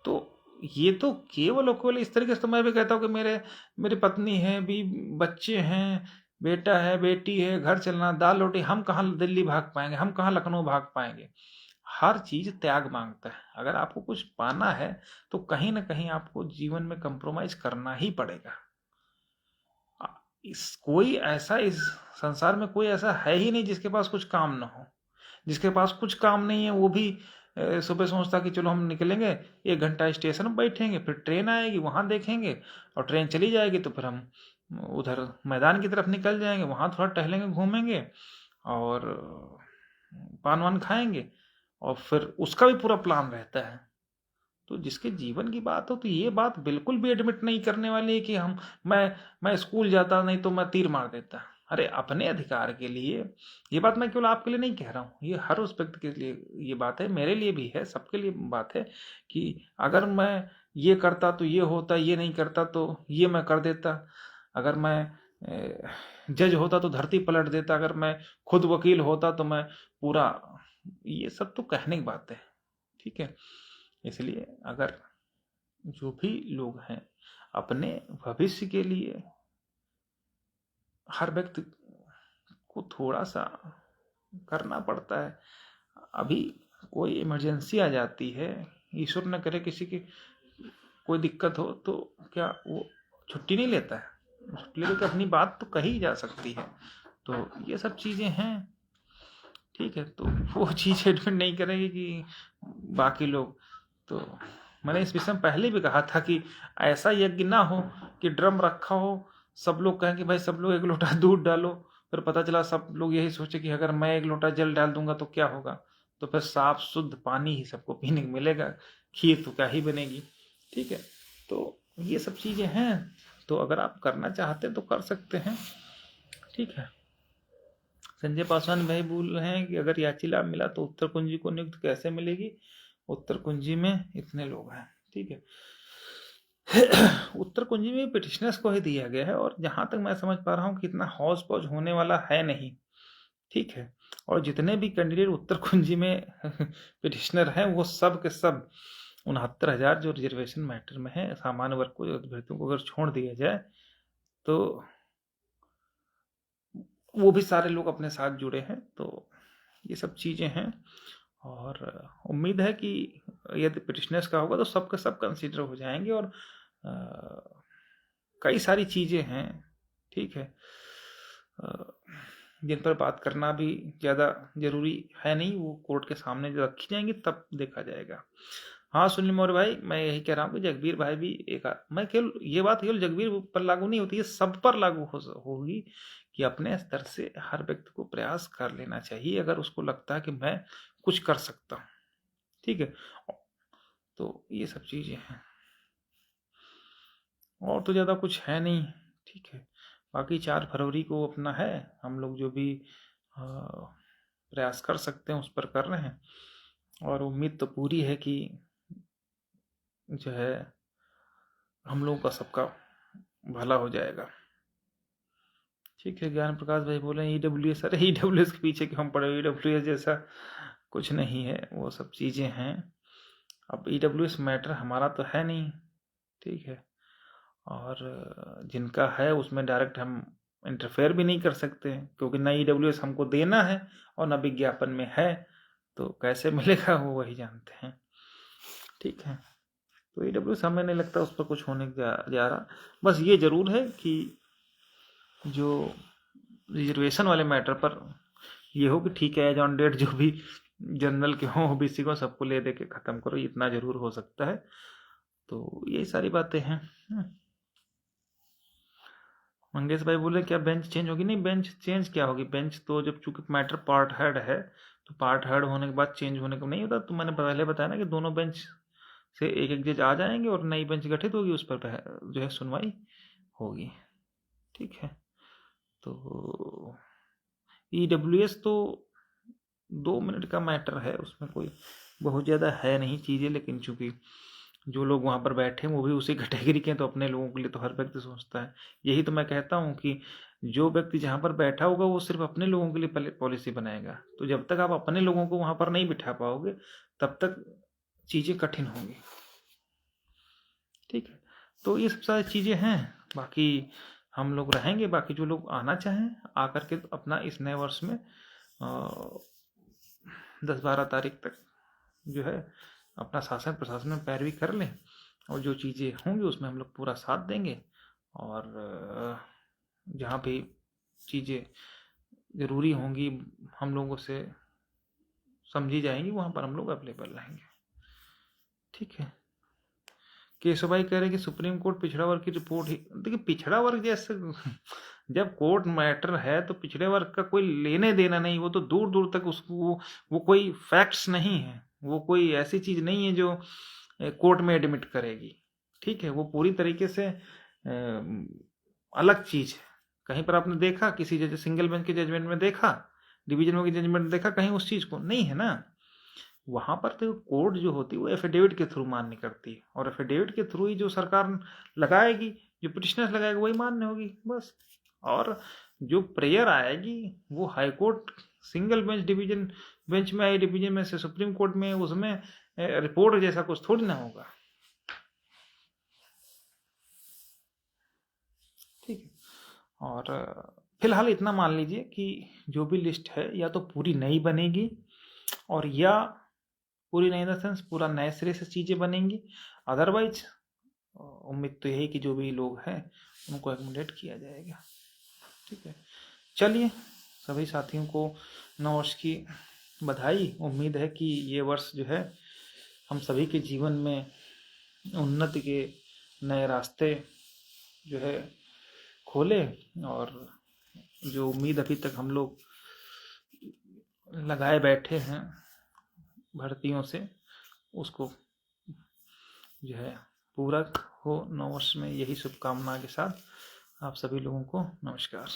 Speaker 1: तो ये तो केवल और केवल इस तरीके से, तो मैं भी कहता हूँ कि मेरी पत्नी है भी, बच्चे हैं, बेटा है, बेटी है, घर चलना, दाल रोटी, हम कहाँ दिल्ली भाग पाएंगे, हम कहाँ लखनऊ भाग पाएंगे। हर चीज त्याग मांगता है। अगर आपको कुछ पाना है तो कहीं ना कहीं आपको जीवन में कंप्रोमाइज करना ही पड़ेगा। इस कोई ऐसा इस संसार में कोई ऐसा है ही नहीं जिसके पास कुछ काम ना हो। जिसके पास कुछ काम नहीं है वो भी सुबह सोचता कि चलो हम निकलेंगे, 1 घंटा स्टेशन में बैठेंगे, फिर ट्रेन आएगी वहां देखेंगे, और ट्रेन चली जाएगी तो फिर हम उधर मैदान की तरफ निकल जाएंगे, वहां थोड़ा टहलेंगे, घूमेंगे और पान वान खाएंगे, और फिर उसका भी पूरा प्लान रहता है। तो जिसके जीवन की बात हो तो ये बात बिल्कुल भी एडमिट नहीं करने वाली है कि मैं स्कूल जाता नहीं तो मैं तीर मार देता। अरे अपने अधिकार के लिए, ये बात मैं केवल आपके लिए नहीं कह रहा हूँ, ये हर उस व्यक्ति के लिए ये बात है, मेरे लिए भी है, सबके लिए बात है कि अगर मैं ये करता तो ये होता, ये नहीं करता तो ये मैं कर देता, अगर मैं जज होता तो धरती पलट देता, अगर मैं खुद वकील होता तो मैं पूरा, ये सब तो कहने की बात है। ठीक है, इसलिए अगर जो भी लोग हैं अपने भविष्य के लिए, हर व्यक्ति को थोड़ा सा करना पड़ता है। अभी कोई इमरजेंसी आ जाती है, ईश्वर न करे किसी की कोई दिक्कत हो, तो क्या वो छुट्टी नहीं लेता है? छुट्टी लेके अपनी बात तो कही जा सकती है। तो ये सब चीजें हैं। ठीक है, तो वो चीज एडमिट नहीं करेंगे कि बाकी लोग, तो मैंने इस विषय में पहले भी कहा था कि ऐसा यज्ञ ना हो कि ड्रम रखा हो, सब लोग कहें कि भाई सब लोग 1 लोटा दूध डालो, फिर पता चला सब लोग यही सोचे कि अगर मैं 1 लोटा जल डाल दूंगा तो क्या होगा, तो फिर साफ शुद्ध पानी ही सबको पीने को मिलेगा, खीर तो क्या ही बनेगी। ठीक है, तो ये सब चीजें हैं। तो अगर आप करना चाहते हैं तो कर सकते हैं। ठीक है, संजय पासवान भाई बोल रहे हैं कि अगर याची लाभ मिला तो उत्तर कुंजी को नियुक्त कैसे मिलेगी? उत्तर कुंजी में इतने लोग हैं। ठीक है, उत्तर कुंजी में पिटिशनर्स को ही दिया गया है, और जहां तक मैं समझ पा रहा हूँ कि इतना हौज पौज होने वाला है नहीं। ठीक है, और जितने भी कैंडिडेट उत्तर कुंजी में पिटिशनर हैं वो सब के सब 69,000 जो रिजर्वेशन मैटर में है, सामान्य वर्ग को, अभ्यर्थियों को अगर छोड़ दिया जाए तो वो भी सारे लोग अपने साथ जुड़े हैं। तो ये सब चीजें हैं, और उम्मीद है कि यदि पिटिशनर्स का होगा तो सब के सब कंसीडर हो जाएंगे, और कई सारी चीजें हैं। ठीक है, जिन पर बात करना भी ज्यादा जरूरी है नहीं, वो कोर्ट के सामने जो रखी जाएंगी तब देखा जाएगा। हाँ सुनील मौर्य भाई, मैं यही कह रहा हूँ कि जगबीर भाई भी एक, मैं केवल ये बात केवल जगबीर पर लागू नहीं होती है, सब पर लागू होगी कि अपने स्तर से हर व्यक्ति को प्रयास कर लेना चाहिए अगर उसको लगता है कि मैं कुछ कर सकता हूँ। ठीक है, तो ये सब चीजें हैं, और तो ज्यादा कुछ है नहीं। ठीक है, बाकी 4 फरवरी को अपना है, हम लोग जो भी प्रयास कर सकते हैं उस पर कर रहे हैं, और उम्मीद तो पूरी है कि जो है हम लोगों का सबका भला हो जाएगा। ठीक है, ज्ञान प्रकाश भाई बोले EWS, अरे EWS के पीछे क्यों हम पड़े, EWS जैसा कुछ नहीं है, वो सब चीजें हैं। अब EWS मैटर हमारा तो है नहीं। ठीक है, और जिनका है उसमें डायरेक्ट हम इंटरफेयर भी नहीं कर सकते हैं, क्योंकि ना EWS हमको देना है और ना विज्ञापन में है, तो कैसे मिलेगा वो वही जानते हैं। ठीक है, तो EWS हमें नहीं लगता उस पर कुछ होने जा रहा। बस ये जरूर है कि जो रिजर्वेशन वाले मैटर पर ये हो कि ठीक है, एज ऑन डेट जो भी जनरल के हों, OBC को सबको ले दे के खत्म करो, इतना जरूर हो सकता है। तो यही सारी बातें हैं। मंगेश भाई बोले क्या बेंच चेंज होगी? नहीं, बेंच चेंज क्या होगी, बेंच तो जब चूंकि मैटर पार्ट हेड है तो पार्ट हेड होने के बाद चेंज होने का नहीं होता। तो मैंने पहले बताया ना कि दोनों बेंच से एक एक जज आ जाएंगे और नई बेंच गठित होगी, उस पर जो है सुनवाई होगी। ठीक है, तो EWS तो 2 मिनट का मैटर है, उसमें कोई बहुत ज़्यादा है नहीं चीज़ें, लेकिन चूंकि जो लोग वहाँ पर बैठे हैं वो भी उसी कैटेगरी के हैं, तो अपने लोगों के लिए तो हर व्यक्ति सोचता है। यही तो मैं कहता हूँ कि जो व्यक्ति जहाँ पर बैठा होगा वो सिर्फ अपने लोगों के लिए पॉलिसी बनाएगा। तो जब तक आप अपने लोगों को वहाँ पर नहीं बिठा पाओगे तब तक चीज़ें कठिन होंगी। ठीक है, तो ये सब सारी चीज़ें हैं। बाकी हम लोग रहेंगे। बाकी जो लोग आना चाहें आकर के अपना इस नए वर्ष में 10-12 तारीख तक जो है अपना शासन प्रशासन में पैरवी कर लें, और जो चीज़ें होंगी उसमें हम लोग पूरा साथ देंगे। और जहाँ भी चीज़ें ज़रूरी होंगी हम लोगों से समझी जाएंगी, वहाँ पर हम लोग अवेलेबल रहेंगे। ठीक है। केशव भाई कह रहे हैं कि सुप्रीम कोर्ट पिछड़ा वर्ग की रिपोर्ट ही, देखिए पिछड़ा वर्ग जैसे जब कोर्ट मैटर है तो पिछड़े वर्ग का कोई लेने देना नहीं। वो तो दूर दूर तक उसको वो कोई फैक्ट्स नहीं है, वो कोई ऐसी चीज नहीं है जो कोर्ट में एडमिट करेगी। ठीक है, वो पूरी तरीके से अलग चीज है। कहीं पर आपने देखा किसी जज सिंगल बेंच के जजमेंट में देखा, डिवीजन के जजमेंट में देखा कहीं उस चीज को? नहीं है ना। वहां पर तो कोर्ट जो होती है वो एफिडेविट के थ्रू मान्य करती है, और एफिडेविट के थ्रू ही जो सरकार लगाएगी, जो पिटिशनर लगाएगा वही मान्य होगी बस। और जो प्रेयर आएगी वो high court single bench division bench में आई, डिवीजन में से सुप्रीम कोर्ट में, उसमें रिपोर्ट जैसा कुछ थोड़ी ना होगा। ठीक है। और फिलहाल इतना मान लीजिए कि जो भी लिस्ट है या तो पूरी नई बनेगी, और या पूरी नई इन द सेंस पूरा नए सिरे से चीजें बनेंगी। अदरवाइज उम्मीद तो यही कि जो भी लोग हैं उनको एकोमोडेट किया जाएगा। ठीक है, चलिए सभी साथियों को नववर्ष की बधाई। उम्मीद है कि ये वर्ष जो है हम सभी के जीवन में उन्नति के नए रास्ते जो है खोले, और जो उम्मीद अभी तक हम लोग लगाए बैठे हैं भर्तियों से, उसको जो है पूरा हो नववर्ष में। यही शुभकामना के साथ आप सभी लोगों को नमस्कार।